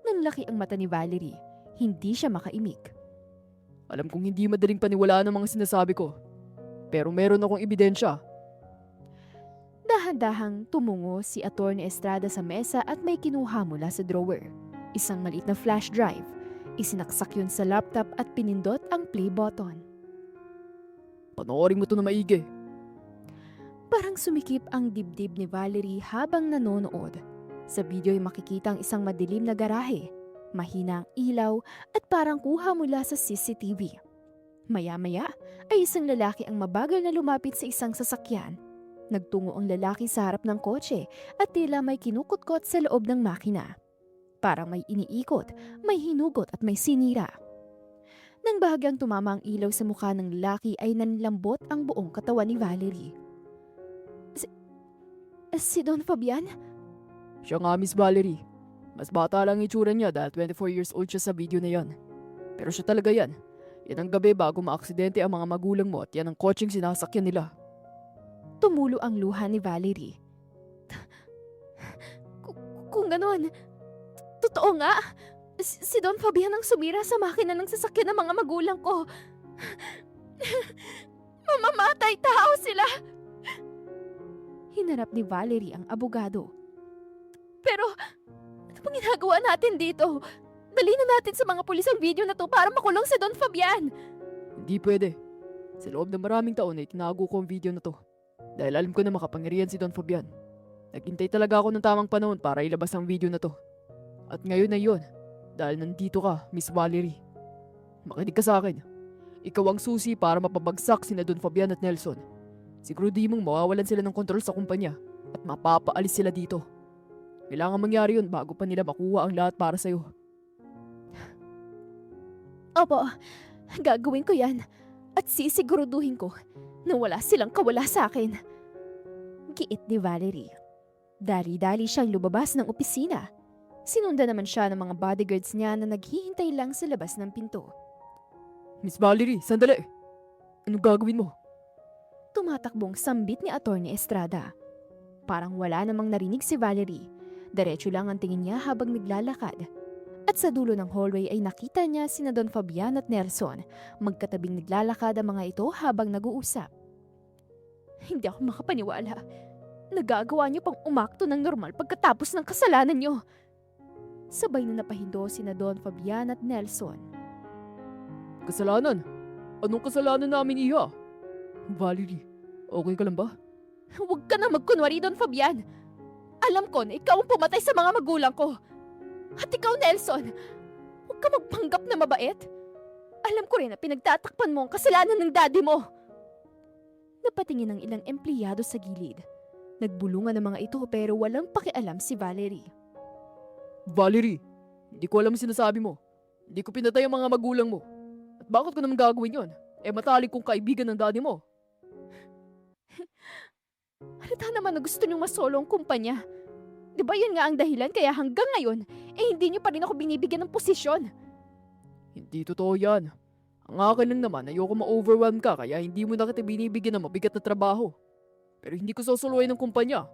Nanlaki ang mata ni Valerie. Hindi siya makaimik. Alam kong hindi madaling paniwalaan ang mga sinasabi ko. pero meron akong ebidensya. Dahan-dahang tumungo si Atty. Estrada sa mesa at may kinuha mula sa drawer. Isang maliit na flash drive. Isinaksak yun sa laptop at pinindot ang play button. Panoorin mo to na maigi. Parang sumikip ang dibdib ni Valerie habang nanonood. Sa video ay makikita ang isang madilim na garahe, mahina ang ilaw at parang kuha mula sa CCTV. Maya-maya ay isang lalaki ang mabagal na lumapit sa isang sasakyan. Nagtungo ang lalaki sa harap ng kotse at tila may kinukutkot sa loob ng makina. Parang may iniikot, may hinugot at may sinira. Nang bahagyang tumama ang ilaw sa mukha ng lalaki ay nanlambot ang buong katawan ni Valerie. Si Don Fabian? Siya nga, Miss Valerie. Mas bata lang itsura niya dahil 24 years old siya sa video na yan. Pero siya talaga yan. Yan ang gabi bago maaksidente ang mga magulang mo at yan ang kotseng sinasakyan nila. Tumulo ang luha ni Valerie. Kung ganon, totoo nga. Si Don Fabian ang sumira sa makina ng sasakyan ng mga magulang ko. Mamamatay tao sila. Hinarap ni Valerie ang abogado. Pero, ano pang ginagawa natin dito? Dali na natin sa mga pulis ang video na to para makulong si Don Fabian. Hindi pwede. Sa loob ng maraming taon ay tinago ko ang video na to. Dahil alam ko na makapangyarihan si Don Fabian. Naghintay talaga ako ng tamang panahon para ilabas ang video na to. At ngayon na yun. Dahil nandito ka, Miss Valerie. Makinig ka sa akin. Ikaw ang susi para mapabagsak sina Don Fabian at Nelson. Siguro di mong mawawalan sila ng kontrol sa kumpanya at mapapaalis sila dito. Kailangan mangyari yun bago pa nila makuha ang lahat para sa'yo. Opo, gagawin ko yan. At sisiguraduhin ko na wala silang kawala sa akin. Giit ni Valerie. Dali-dali siyang lumabas ng opisina. Sinundan naman siya ng mga bodyguards niya na naghihintay lang sa labas ng pinto. Miss Valerie, sandali! Anong gagawin mo? Tumatakbong sambit ni Atty. Estrada. Parang wala namang narinig si Valerie. Diretso lang ang tingin niya habang naglalakad. At sa dulo ng hallway ay nakita niya sina Don Fabian at Nelson. Magkatabing naglalakad ang mga ito habang nag-uusap. Hindi ako makapaniwala. Nagagawa niyo pang umakto ng normal pagkatapos ng kasalanan niyo. Sabay na napahindo sina Don Fabian at Nelson. Kasalanan? Anong kasalanan namin, Iha? Valerie, okay ka lang ba? Huwag ka na magkunwari, Don Fabian. Alam ko na ikaw ang pumatay sa mga magulang ko. At ikaw, Nelson, huwag ka magpanggap na mabait. Alam ko rin na pinagtatakpan mo ang kasalanan ng daddy mo. Napatingin ang ilang empleyado sa gilid. Nagbulungan ang mga ito pero walang pakialam si Valerie. Valerie, hindi ko alam ang sinasabi mo. Hindi ko pinatay ang mga magulang mo. At bakit ko naman gagawin yon? Matalik kong kaibigan ng daddy mo. Halata naman na gusto niyong masolo ang kumpanya. Di ba yun nga ang dahilan kaya hanggang ngayon, hindi niyo pa rin ako binibigyan ng posisyon? Hindi totoo yan. Ang akin lang naman, ayoko ma-overwhelm ka kaya hindi mo na kita binibigyan ng mabigat na trabaho. Pero hindi ko susuluin ng kumpanya.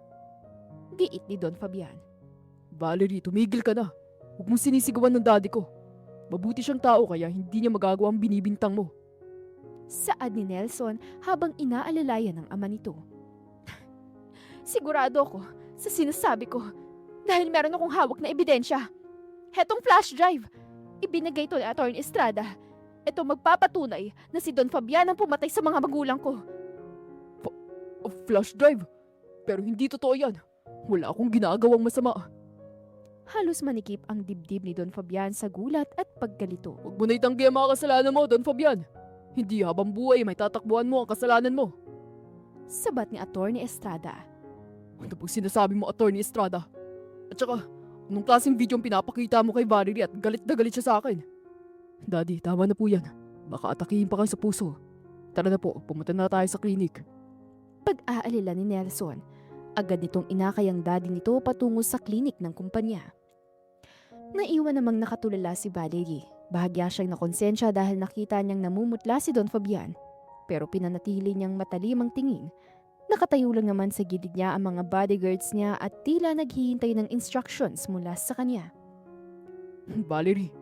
Giit ni Don Fabian. Valerie, tumigil ka na. Huwag mong sinisigawan ng daddy ko. Mabuti siyang tao kaya hindi niya magagawa ang binibintang mo. Saad ni Nelson habang inaalalayan ng ama nito. Sigurado ako sa sinasabi ko dahil meron akong hawak na ebidensya. Hetong flash drive. Ibinigay ito ni Atty. Estrada. Ito magpapatunay na si Don Fabian ang pumatay sa mga magulang ko. Flash drive? Pero hindi totoo yan. Wala akong ginagawang masama. Halos manikip ang dibdib ni Don Fabian sa gulat at pagkalito. Huwag mo na itanggi ang mga kasalanan mo, Don Fabian. Hindi habang buhay may tatakbuhan mo ang kasalanan mo. Sabat ni Atty. Estrada. Ano pong sinasabi mo, Atty. Estrada? At saka, anong klaseng video ang pinapakita mo kay Valerie at galit na galit siya sa akin? Daddy, tama na po yan. Baka atakihin pa kayo sa puso. Tara na po, pumunta na tayo sa klinik. Pag-aalila ni Nelson, agad nitong inakay ang daddy nito patungo sa klinik ng kumpanya. Naiwan namang nakatulala si Valerie. Bahagya siyang nakonsensya dahil nakita niyang namumutla si Don Fabian. Pero pinanatili niyang matalim ang tingin. Nakatayo lang naman sa gilid niya ang mga bodyguards niya at tila naghihintay ng instructions mula sa kanya. Valerie,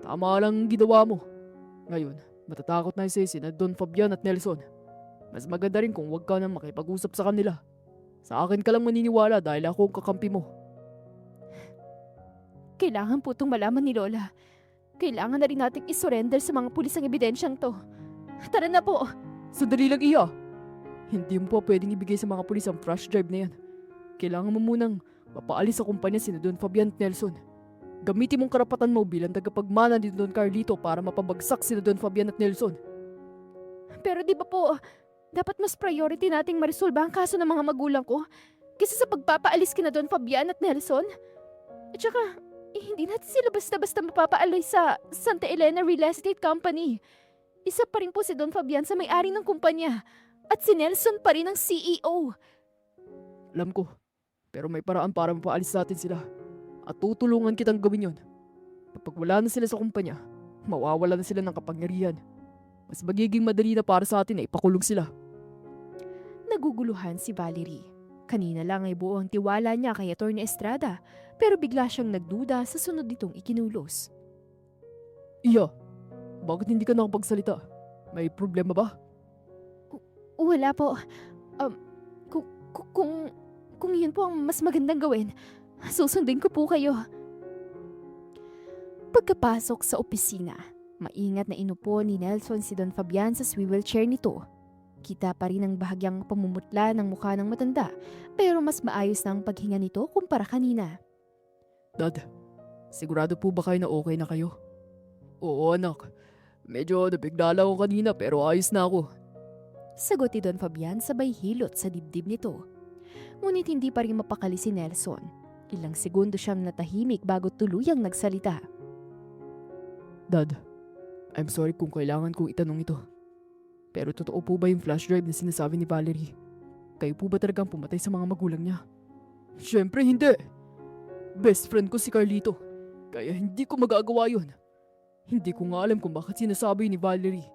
tama lang ang ginawa mo. Ngayon, matatakot na si Don Fabian at Nelson. Mas maganda rin kung huwag ka nang makipag-usap sa kanila. Sa akin ka lang maniniwala dahil ako ang kakampi mo. Kailangan po itong malaman ni Lola. Kailangan na rin nating isurrender sa mga pulis ang ebidensyang to. Tara na po! Sandali lang, Iya. Hindi mo po pwedeng ibigay sa mga pulis ang flash drive na yan. Kailangan mo munang mapaalis sa kumpanya si Don Fabian at Nelson. Gamitin mong karapatan mo bilang tagapagmana ni Don Carlito para mapabagsak si Don Fabian at Nelson. Pero di ba po, dapat mas priority nating marisolba ang kaso ng mga magulang ko kaysa sa pagpapaalis kina Don Fabian at Nelson? At saka, hindi natin sila basta-basta mapapaalay sa Santa Elena Real Estate Company. Isa pa rin po si Don Fabian sa may-ari ng kumpanya at si Nelson pa rin ang CEO. Alam ko, pero may paraan para mapaalis natin sila. At tutulungan kitang gawin yon. Kapag wala na sila sa kumpanya, mawawala na sila ng kapangyarihan. Mas magiging madali na para sa atin na ipakulong sila. Naguguluhan si Valerie. Kanina lang ay buo ang tiwala niya kay Atty. Estrada, pero bigla siyang nagduda sa sunod nitong ikinulos. Iya, bakit hindi ka nakapagsalita? May problema ba? Wala po. Kung, kung yun po ang mas magandang gawin, susundin ko po kayo. Pagkapasok sa opisina, maingat na inupo ni Nelson si Don Fabian sa swivel chair nito. Kita pa rin ang bahagyang pamumutla ng mukha ng matanda, pero mas maayos na ang paghinga nito kumpara kanina. Dad, sigurado po ba kayo na okay na kayo? Oo anak, medyo nabigla lang ako kanina pero ayos na ako. Sagot ni Don Fabian sabay hilot sa dibdib nito. Ngunit hindi pa rin mapakali si Nelson. Ilang segundo siyang natahimik bago tuluyang nagsalita. Dad, I'm sorry kung kailangan kong itanong ito. Pero totoo po ba yung flash drive na sinasabi ni Valerie? Kayo po ba talagang pumatay sa mga magulang niya? Siyempre hindi! Best friend ko si Carlito, kaya hindi ko magagawa yun. Hindi ko nga alam kung bakit sinasabi ni Valerie.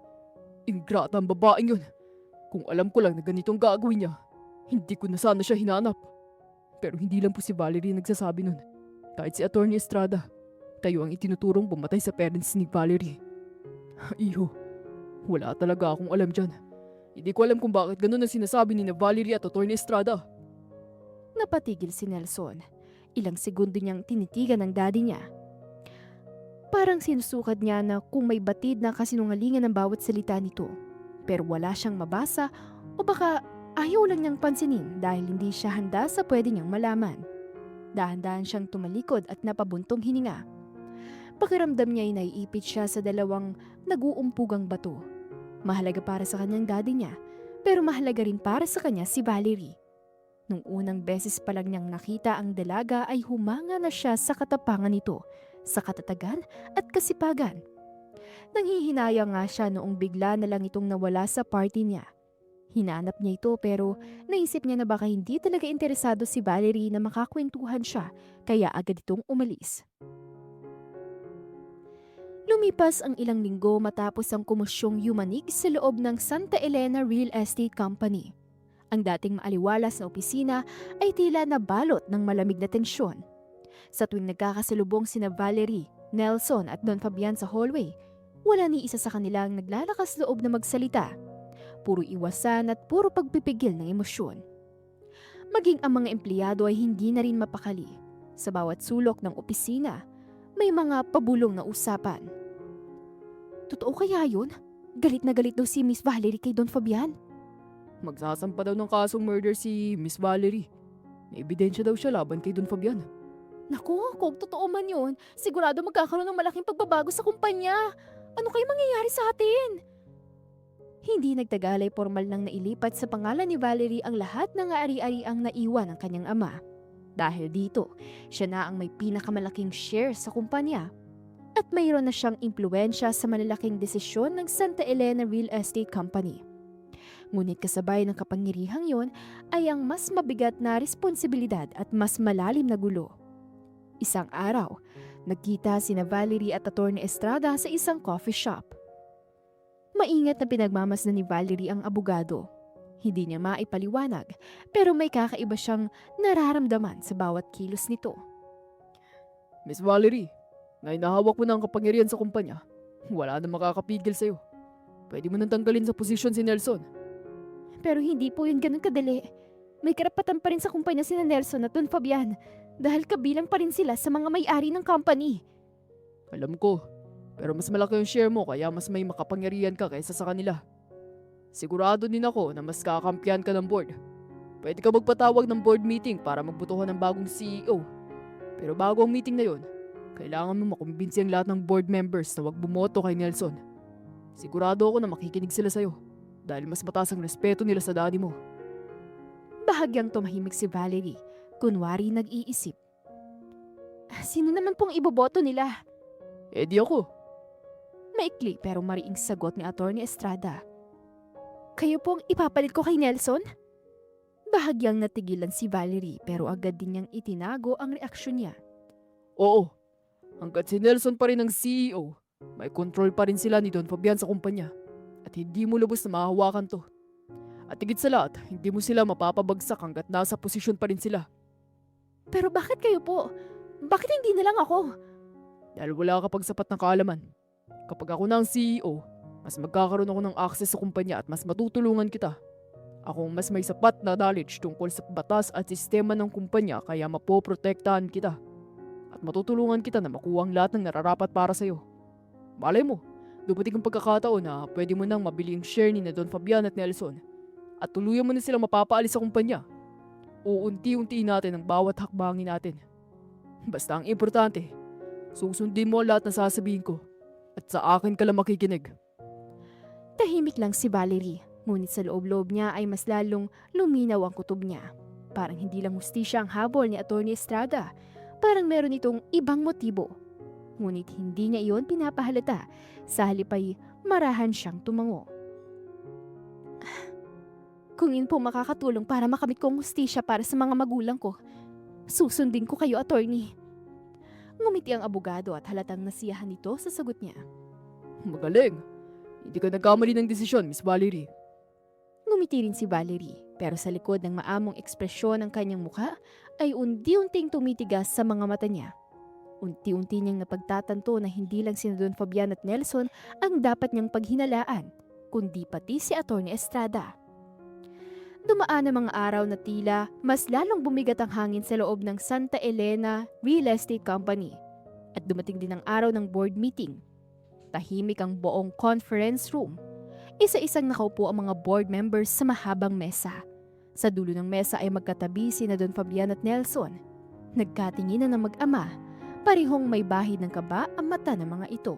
Ingrata ang babaeng yun. Kung alam ko lang na ganitong gagawin niya, hindi ko na sana siya hinanap. Pero hindi lang po si Valerie nagsasabi nun. Kahit si Atty. Estrada, kayo ang itinuturong pumatay sa parents ni Valerie. Iho, wala talaga akong alam dyan. Hindi ko alam kung bakit ganun ang sinasabi ni Valerie at Atty. Estrada. Napatigil si Nelson. Ilang segundo niyang tinitigan ang daddy niya. Parang sinusukad niya na kung may batid na kasinungalingan ng bawat salita nito. Pero wala siyang mabasa o baka ayaw lang niyang pansinin dahil hindi siya handa sa pwede niyang malaman. Dahan-dahan siyang tumalikod at napabuntong hininga. Pakiramdam niya ay naiipit siya sa dalawang nag-uumpugang bato. Mahalaga para sa kanyang daddy niya, pero mahalaga rin para sa kanya si Valerie. Nung unang beses pa lang niyang nakita ang dalaga ay humanga na siya sa katapangan nito, sa katatagan at kasipagan. Nanghihinayang nga siya noong bigla na lang itong nawala sa party niya. Hinanap niya ito pero naisip niya na baka hindi talaga interesado si Valerie na makakwentuhan siya kaya agad itong umalis. Lumipas ang ilang linggo matapos ang komosyong yumanig sa loob ng Santa Elena Real Estate Company. Ang dating maaliwalas na opisina ay tila nabalot ng malamig na tensyon. Sa tuwing nagkakasalubong sina Valerie, Nelson at Don Fabian sa hallway, wala ni isa sa kanilang naglalakas loob na magsalita. Puro iwasan at puro pagpipigil ng emosyon. Maging ang mga empleyado ay hindi na rin mapakali. Sa bawat sulok ng opisina, may mga pabulong na usapan. Totoo kaya yun? Galit na galit daw si Miss Valerie kay Don Fabian. Magsasampa daw ng kasong murder si Miss Valerie. May ebidensya daw siya laban kay Don Fabian. Naku, kung totoo man yun, sigurado magkakaroon ng malaking pagbabago sa kumpanya. Ano kayo mangyayari sa atin? Hindi nagtagal ay formal nang nailipat sa pangalan ni Valerie ang lahat ng ari-ariang naiwan ng kanyang ama. Dahil dito, siya na ang may pinakamalaking share sa kumpanya. At mayroon na siyang impluensya sa malalaking desisyon ng Santa Elena Real Estate Company. Ngunit kasabay ng kapangyarihang yon ay ang mas mabigat na responsibilidad at mas malalim na gulo. Isang araw, nagkita sina Valerie at Atty. Estrada sa isang coffee shop. Maingat na pinagmamasdan ni Valerie ang abogado. Hindi niya maipaliwanag pero may kakaiba siyang nararamdaman sa bawat kilos nito. Miss Valerie, ngayon nahawak mo na ang kapangyarihan sa kumpanya. Wala na makakapigil sa'yo. Pwede mo nang tanggalin sa posisyon si Nelson. Pero hindi po yun ganun kadali. May karapatan pa rin sa kumpanya sina Nelson at Don Fabian dahil kabilang pa rin sila sa mga may-ari ng company. Alam ko, pero mas malaki yung share mo kaya mas may makapangyarihan ka kaysa sa kanila. Sigurado din ako na mas kakampihan ka ng board. Pwede ka magpatawag ng board meeting para magbutuhan ng bagong CEO. Pero bago ang meeting na yon, kailangan mo makumbinsi ang lahat ng board members na wag bumoto kay Nelson. Sigurado ako na makikinig sila sa'yo dahil mas mataas ang respeto nila sa daddy mo. Bahagyang tumahimik si Valerie, kunwari nag-iisip. Sino naman pong iboboto nila? Eh di ako. Maikli pero mariing sagot ni Atty. Estrada. Kayo pong ipapalit ko kay Nelson? Bahagyang natigilan si Valerie pero agad din niyang itinago ang reaksyon niya. Oo, hanggat si Nelson pa rin ang CEO, may control pa rin sila ni Don Fabian sa kumpanya at hindi mo lubos na mahahawakan to. At higit sa lahat, hindi mo sila mapapabagsak hanggat nasa posisyon pa rin sila. Pero bakit kayo po? Bakit hindi na lang ako? Dahil wala ka pag sapat na kaalaman. Kapag ako na ang CEO, mas magkakaroon ako ng access sa kumpanya at mas matutulungan kita. Akong mas may sapat na knowledge tungkol sa batas at sistema ng kumpanya kaya mapoprotektahan kita. At matutulungan kita na makuha ang lahat ng nararapat para sa'yo. Malay mo, dumating ang pagkakataon na pwede mo nang mabili ang share ni na Don Fabian at Nelson. At tuluyan mo na silang mapapaalis sa kumpanya. Uunti-untiin natin ang bawat hakbangin natin. Basta ang importante, susundin mo ang lahat na sasabihin ko. At sa akin ka lang makikinig. Tahimik lang si Valerie, ngunit sa loob-loob niya ay mas lalong luminaw ang kutob niya. Parang hindi lang hustisya ang habol ni Atty. Estrada, parang meron itong ibang motibo. Ngunit hindi niya iyon pinapahalata, sa halip ay marahan siyang tumango. Kung yun po makakatulong para makamit kong hustisya para sa mga magulang ko, susundin ko kayo, attorney. Ngumiti ang abogado at halatang nasiyahan nito sa sagot niya. Magaling. Hindi ka nagkamali ng desisyon, Miss Valerie. Ngumiti rin si Valerie, pero sa likod ng maamong ekspresyon ng kanyang mukha ay unti-unting tumitigas sa mga mata niya. Unti-unti niyang napagtatanto na hindi lang si Don Fabian at Nelson ang dapat niyang paghinalaan, kundi pati si Atty. Estrada. Dumaan ang mga araw na tila mas lalong bumigat ang hangin sa loob ng Santa Elena Real Estate Company. At dumating din ang araw ng board meeting. Tahimik ang buong conference room. Isa-isang nakaupo ang mga board members sa mahabang mesa. Sa dulo ng mesa ay magkatabi sina Don Fabian at Nelson. Nagkatinginan ng mag-ama, parehong may bahid ng kaba ang mata ng mga ito.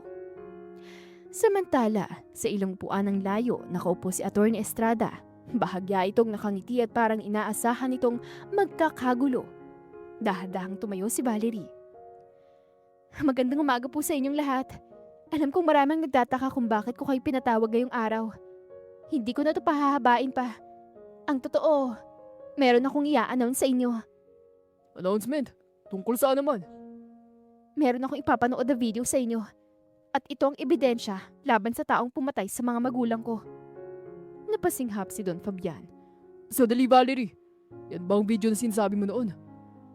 Samantala, sa ilang puan ng layo, nakaupo si Atty. Estrada. Bahagya itong nakangiti at parang inaasahan itong magkakagulo. Dahan-dahang tumayo si Valerie. Magandang umaga po sa inyong lahat. Alam kong maraming nagtataka kung bakit ko kayo pinatawag ngayong araw. Hindi ko na ito pahahabain pa. Ang totoo, meron akong i-announce sa inyo. Announcement? Tungkol saan naman? Meron akong ipapanood na video sa inyo. At ito ang ebidensya laban sa taong pumatay sa mga magulang ko. Napasinghap si Don Fabian. Sandali, Valerie. Yan ba ang video na sinasabi mo noon?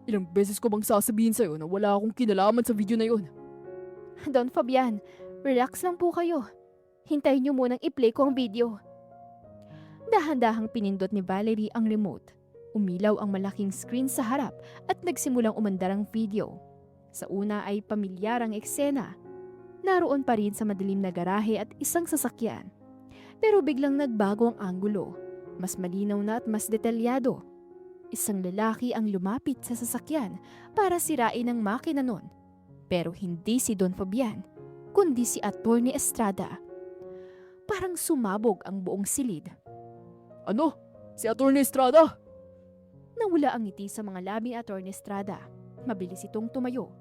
Ilang beses ko bang sasabihin sa'yo na wala akong kinalaman sa video na yon? Don Fabian, relax lang po kayo. Hintayin niyo munang i-play ko ang video. Dahan-dahang pinindot ni Valerie ang remote. Umilaw ang malaking screen sa harap at nagsimulang umandar ang video. Sa una ay pamilyarang eksena. Naroon pa rin sa madilim na garahe at isang sasakyan. Pero biglang nagbago ang anggulo. Mas malinaw na at mas detalyado. Isang lalaki ang lumapit sa sasakyan para sirain ang makina nun. Pero hindi si Don Fabian, kundi si Atty. Estrada. Parang sumabog ang buong silid. Ano? Si Atty. Estrada? Nawala ang ngiti sa mga labi ni Atty. Estrada. Mabilis itong tumayo.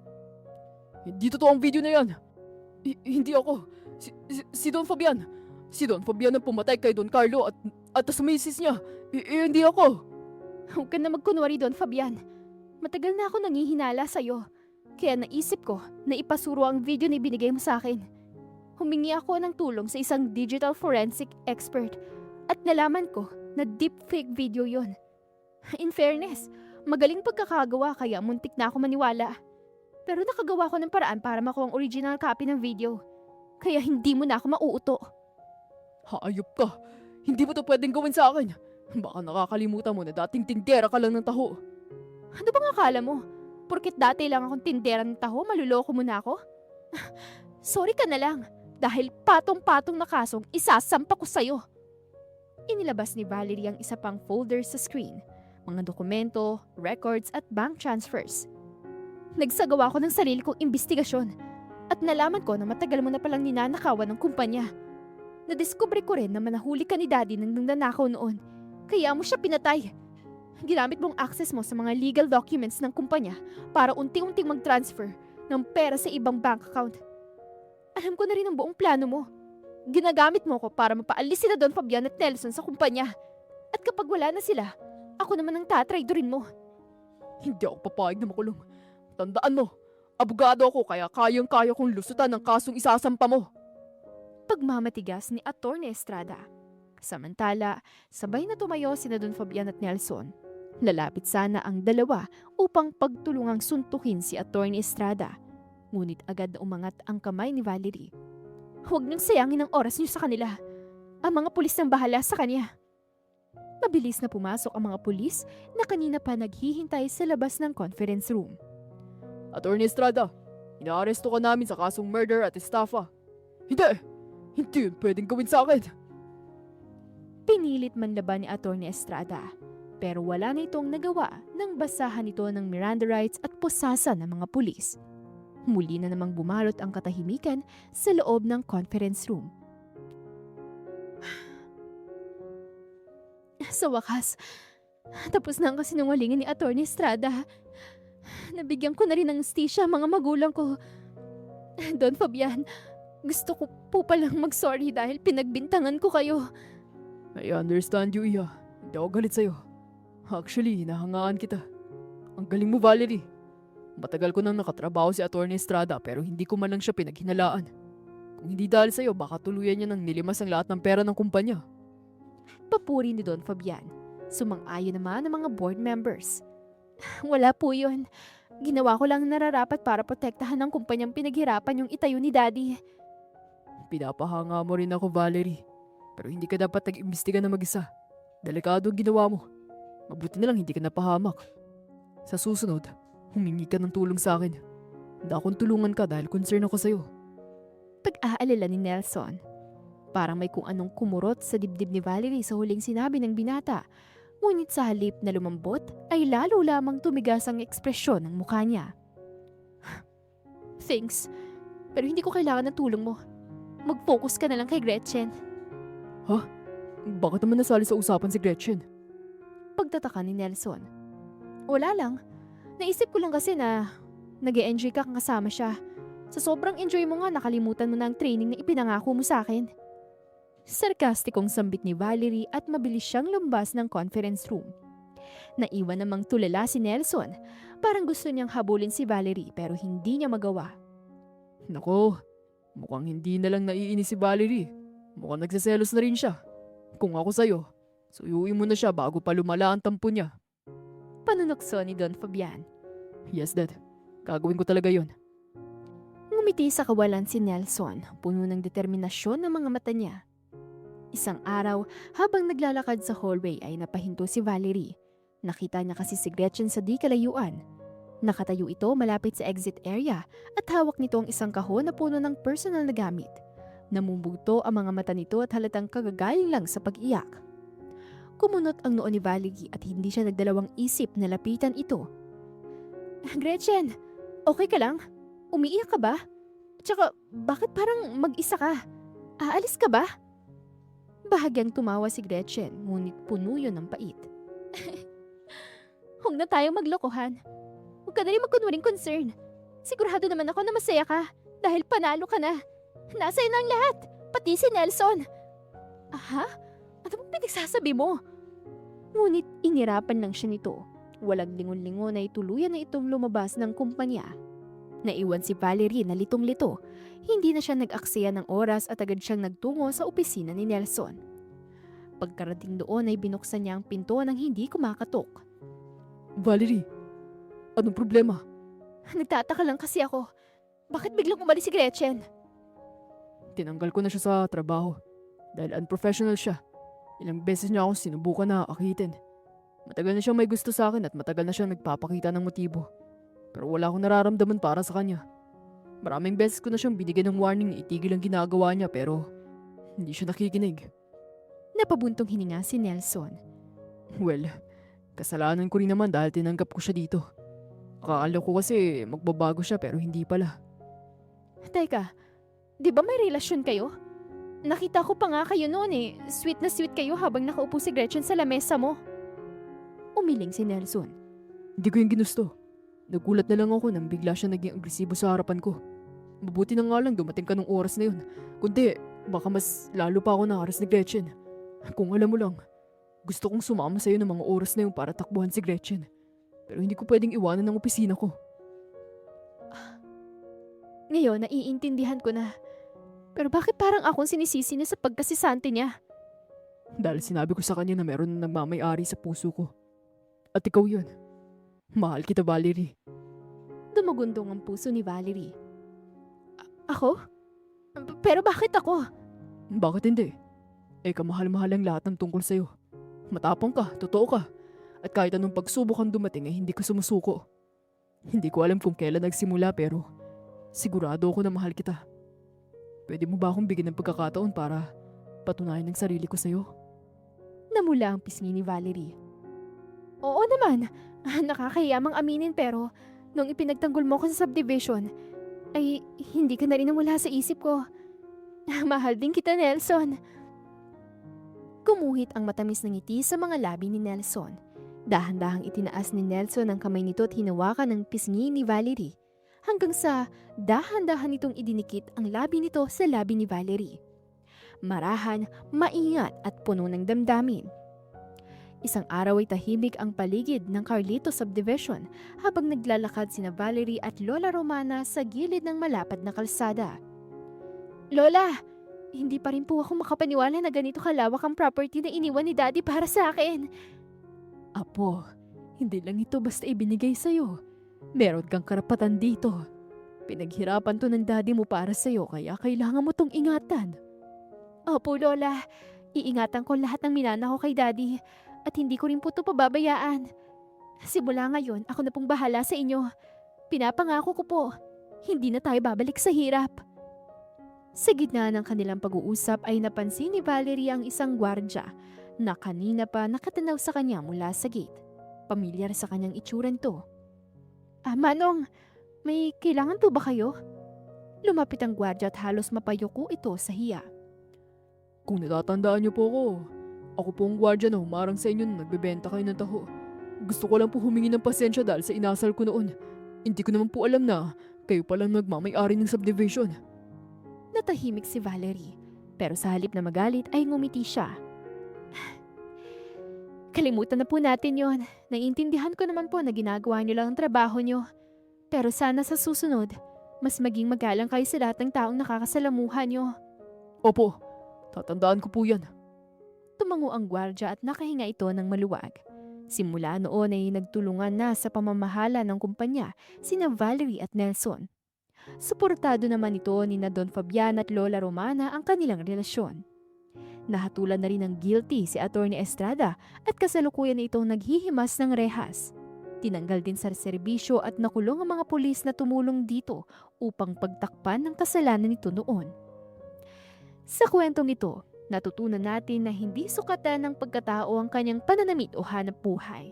Hindi totoo ang video na yan. Hindi ako. Si Don Fabian. Si Don Fabian ang pumatay kay Don Carlo at sa misis niya. Hindi ako. Huwag ka na magkunwari, Don Fabian. Matagal na ako nangihinala sa'yo. Kaya naisip ko na ipasuro ang video na ibinigay mo sa akin. Humingi ako ng tulong sa isang digital forensic expert at nalaman ko na deepfake video yon. In fairness, magaling pagkakagawa kaya muntik na ako maniwala. Pero nakagawa ko ng paraan para makuha ang original copy ng video. Kaya hindi mo na ako mauuto. Hayop ka. Hindi mo to pwedeng gawin sa akin. Baka nakakalimutan mo na dating tindera ka lang ng taho. Ano bang akala mo? Porket dati lang akong tindera ng taho, maluloko mo na ako? Sorry ka na lang, dahil patong-patong na kasong isasampa ko sa'yo. Inilabas ni Valerie ang isa pang folder sa screen, mga dokumento, records at bank transfers. Nagsagawa ko ng sarili kong imbestigasyon at nalaman ko na matagal mo na palang ninanakawan ng kumpanya. Nadiskubre ko rin na manahuli ka ni Daddy nang nananakaw noon, kaya mo siya pinatay. Ginamit mong access mo sa mga legal documents ng kumpanya para unti-unting mag-transfer ng pera sa ibang bank account. Alam ko na rin ang buong plano mo. Ginagamit mo ko para mapaalis sila Don Fabian at Nelson sa kumpanya. At kapag wala na sila, ako naman ang tatraidorin mo. Hindi ako papayag na makulong. Tandaan mo, abogado ako kaya kayang-kaya kong lusutan ng kasong isasampa mo. Pagmamatigas ni Atty. Estrada. Samantala, sabay na tumayo sina Don Fabian at Nelson. Lalapit sana ang dalawa upang pagtulungang suntukin si Atty. Estrada. Ngunit agad na umangat ang kamay ni Valerie. Huwag niyong sayangin ang oras niyo sa kanila. Ang mga pulis nang bahala sa kanya. Mabilis na pumasok ang mga pulis na kanina pa naghihintay sa labas ng conference room. Atty. Estrada, inaaresto ka namin sa kasong murder at estafa. Hindi! Hindi yun pwedeng gawin sa akin! Pinilit man laban ni Atty. Estrada. Pero wala na itong nagawa nang basahan ito ng Miranda rights at pusasan ng mga pulis. Muli na namang bumalot ang katahimikan sa loob ng conference room. Sa wakas, tapos na ang kasinungalingan ni Atty. Estrada. Nabigyan ko na rin ng hustisya ang mga magulang ko. Don Fabian, gusto ko po palang mag-sorry dahil pinagbintangan ko kayo. I understand you, Iya. Hindi ako galit sa'yo. Actually, hinahangaan kita. Ang galing mo, Valerie. Matagal ko nang nakatrabaho si Atty. Estrada pero hindi ko man lang siya pinaghinalaan. Kung hindi dahil sa'yo, baka tuluyan niya nang nilimas ang lahat ng pera ng kumpanya. Papuri ni Don Fabian. Sumang-ayon naman ang mga board members. Wala po yun. Ginawa ko lang nararapat para protektahan ng kumpanyang pinaghirapan yung itayo ni Daddy. Pinapahanga mo rin ako, Valerie. Pero hindi ka dapat nag-imbestiga na mag-isa. Delikado ang ginawa mo. Mabuti na lang hindi ka napahamak. Sa susunod, humingi ka ng tulong sa akin. Handa akong tulungan ka dahil concern ako sa'yo. Pag-aalala ni Nelson. Parang may kung anong kumurot sa dibdib ni Valerie sa huling sinabi ng binata. Ngunit sa halip na lumambot ay lalo lamang tumigas ang ekspresyon ng mukha niya. Thanks, pero hindi ko kailangan ng tulong mo. Mag-focus ka na lang kay Gretchen. Bakit naman nasali sa usapan si Gretchen? Pagtataka ni Nelson. Wala lang. Naisip ko lang kasi na nag-e-enjoy ka kasama siya. Sa sobrang enjoy mo nga nakalimutan mo na ang training na ipinangako mo sa akin. Sarkastikong sambit ni Valerie at mabilis siyang lumbas ng conference room. Naiwan namang tulala si Nelson. Parang gusto niyang habulin si Valerie pero hindi niya magawa. Nako, mukhang hindi na lang naiinis si Valerie. Mukhang nagseselos na rin siya. Kung ako sa'yo, suyuin mo na siya bago pa lumala ang tampo niya. Panunokso ni Don Fabian. Yes, Dad. Gagawin ko talaga yon. Ngumiti sa kawalan si Nelson, puno ng determinasyon ng mga mata niya. Isang araw, habang naglalakad sa hallway ay napahinto si Valerie. Nakita niya kasi si Gretchen sa di kalayuan. Nakatayo ito malapit sa exit area at hawak nito ang isang kahon na puno ng personal na gamit. Namumugto ang mga mata nito at halatang kagagaling lang sa pag-iyak. Kumunot ang noo ni Valerie at hindi siya nagdalawang isip na lapitan ito. Gretchen, okay ka lang? Umiiyak ka ba? Tsaka, bakit parang mag-isa ka? Aalis ka ba? Bahagyang tumawa si Gretchen, ngunit puno yun ng pait. Huwag na tayong maglokohan. Huwag ka na rin magkunwaring concern. Sigurado naman ako na masaya ka dahil panalo ka na. Nasa iyo na ang lahat, pati si Nelson. Aha? Ano bang pinagsasabi mo? Ngunit inirapan lang siya nito. Walang lingon-lingon na ituluyan na itong lumabas ng kumpanya. Naiwan si Valerie na litong-lito. Hindi na siya nag-aksaya ng oras at agad siyang nagtungo sa opisina ni Nelson. Pagkarating doon ay binuksan niya ang pinto nang hindi kumakatok. Valerie, anong problema? Nagtataka lang kasi ako. Bakit biglang umalis si Gretchen? Tinanggal ko na siya sa trabaho dahil unprofessional siya. Ilang beses niya ako sinubukan na akitin. Matagal na siyang may gusto sa akin at matagal na siyang nagpapakita ng motibo. Pero wala akong nararamdaman para sa kanya. Maraming beses ko na siyang binigyan ng warning na itigil ang ginagawa niya pero hindi siya nakikinig. Napabuntong hininga si Nelson. Well, kasalanan ko rin naman dahil tinanggap ko siya dito. Akala ko kasi magbabago siya pero hindi pala. Teka, di ba may relasyon kayo? Nakita ko pa nga kayo noon eh. Sweet na sweet kayo habang nakaupo si Gretchen sa lamesa mo. Umiling si Nelson. Hindi ko yung ginusto. Nagulat na lang ako nang bigla siya naging agresibo sa harapan ko. Mabuti na nga lang dumating ka nung oras na yun. Kundi, baka mas lalo pa ako nakaras ni Gretchen. Kung alam mo lang, gusto kong sumama sa'yo ng mga oras na yun para takbuhan si Gretchen. Pero hindi ko pwedeng iwanan ng opisina ko. Ngayon, naiintindihan ko na. Pero bakit parang akong sinisisi niya sa pagkasisante niya? Dahil sinabi ko sa kanya na meron na nagmamay-ari sa puso ko. At ikaw yun. Mahal kita, Valerie. Dumugundong ang puso ni Valerie. Ako? Pero bakit ako? Bakit hindi? Eh, kamahal-mahal ang lahat ng tungkol sa'yo. Matapang ka, totoo ka. At kahit anong pagsubok ang dumating ay hindi ka sumusuko. Hindi ko alam kung kailan nagsimula pero sigurado ako na mahal kita. Pwede mo ba akong bigyan ng pagkakataon para patunayan ng sarili ko sa'yo? Namula ang pisngi ni Valerie. Oo naman. Nakakahiyamang aminin pero nung ipinagtanggol mo ko sa subdivision, ay hindi ka na rin nawala sa isip ko. Mahal din kita, Nelson. Gumuhit ang matamis na ngiti sa mga labi ni Nelson. Dahan-dahang itinaas ni Nelson ang kamay nito at hinawakan ng pisngi ni Valerie. Hanggang sa dahan-dahan nitong idinikit ang labi nito sa labi ni Valerie. Marahan, maingat at puno ng damdamin. Isang araw ay tahimik ang paligid ng Carlito Subdivision habang naglalakad sina Valerie at Lola Romana sa gilid ng malapad na kalsada. Lola, hindi pa rin po ako makapaniwala na ganito kalawak ang property na iniwan ni Daddy para sa akin. Apo, hindi lang ito basta ibinigay sa'yo. Meron kang karapatan dito. Pinaghirapan to ng daddy mo para sa'yo kaya kailangan mo tong ingatan. Opo, Lola. Iingatan ko lahat ng minana ko kay Daddy at hindi ko rin po ito pababayaan. Simula ngayon, ako na pong bahala sa inyo. Pinapangako ko po, hindi na tayo babalik sa hirap. Sa gitna ng kanilang pag-uusap ay napansin ni Valerie ang isang gwardya na kanina pa nakatanaw sa kanya mula sa gate. Pamilyar sa kanyang itsuran to. Manong, may kailangan po ba kayo? Lumapit ang gwardya at halos mapayuko ito sa hiya. Kung natatandaan niyo po ako po ang gwardya na humarang sa inyo nung nagbebenta kayo ng taho. Gusto ko lang po humingi ng pasensya dahil sa inasal ko noon. Hindi ko naman po alam na kayo palang nagmamay-ari ng subdivision. Natahimik si Valerie, pero sa halip na magalit ay ngumiti siya. Kalimutan na po natin yon. Naiintindihan ko naman po na ginagawa niyo lang ang trabaho niyo. Pero sana sa susunod, mas maging magalang kayo sa lahat ng taong nakakasalamuhan niyo. Opo, tatandaan ko po yan. Tumango ang gwardya at nakahinga ito ng maluwag. Simula noon ay nagtulungan na sa pamamahala ng kumpanya sina Valerie at Nelson. Suportado naman ito ni na Don Fabian at Lola Romana ang kanilang relasyon. Nahatulan na rin ng guilty si Atty. Estrada at kasalukuyan na itong naghihimas ng rehas. Tinanggal din sa serbisyo at nakulong ang mga pulis na tumulong dito upang pagtakpan ng kasalanan nito noon. Sa kwentong ito, natutunan natin na hindi sukatan ng pagkatao ang kanyang pananamit o hanap buhay.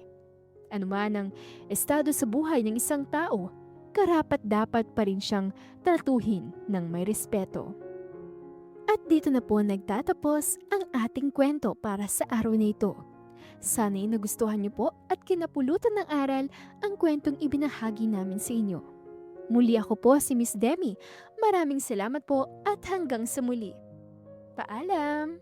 Ano man ang estado sa buhay ng isang tao, karapat-dapat pa rin siyang tratuhin ng may respeto. At dito na po nagtatapos ang ating kwento para sa araw na ito. Sana'y nagustuhan niyo po at kinapulutan ng aral ang kwentong ibinahagi namin sa inyo. Muli ako po si Miss Demi. Maraming salamat po at hanggang sa muli. Paalam!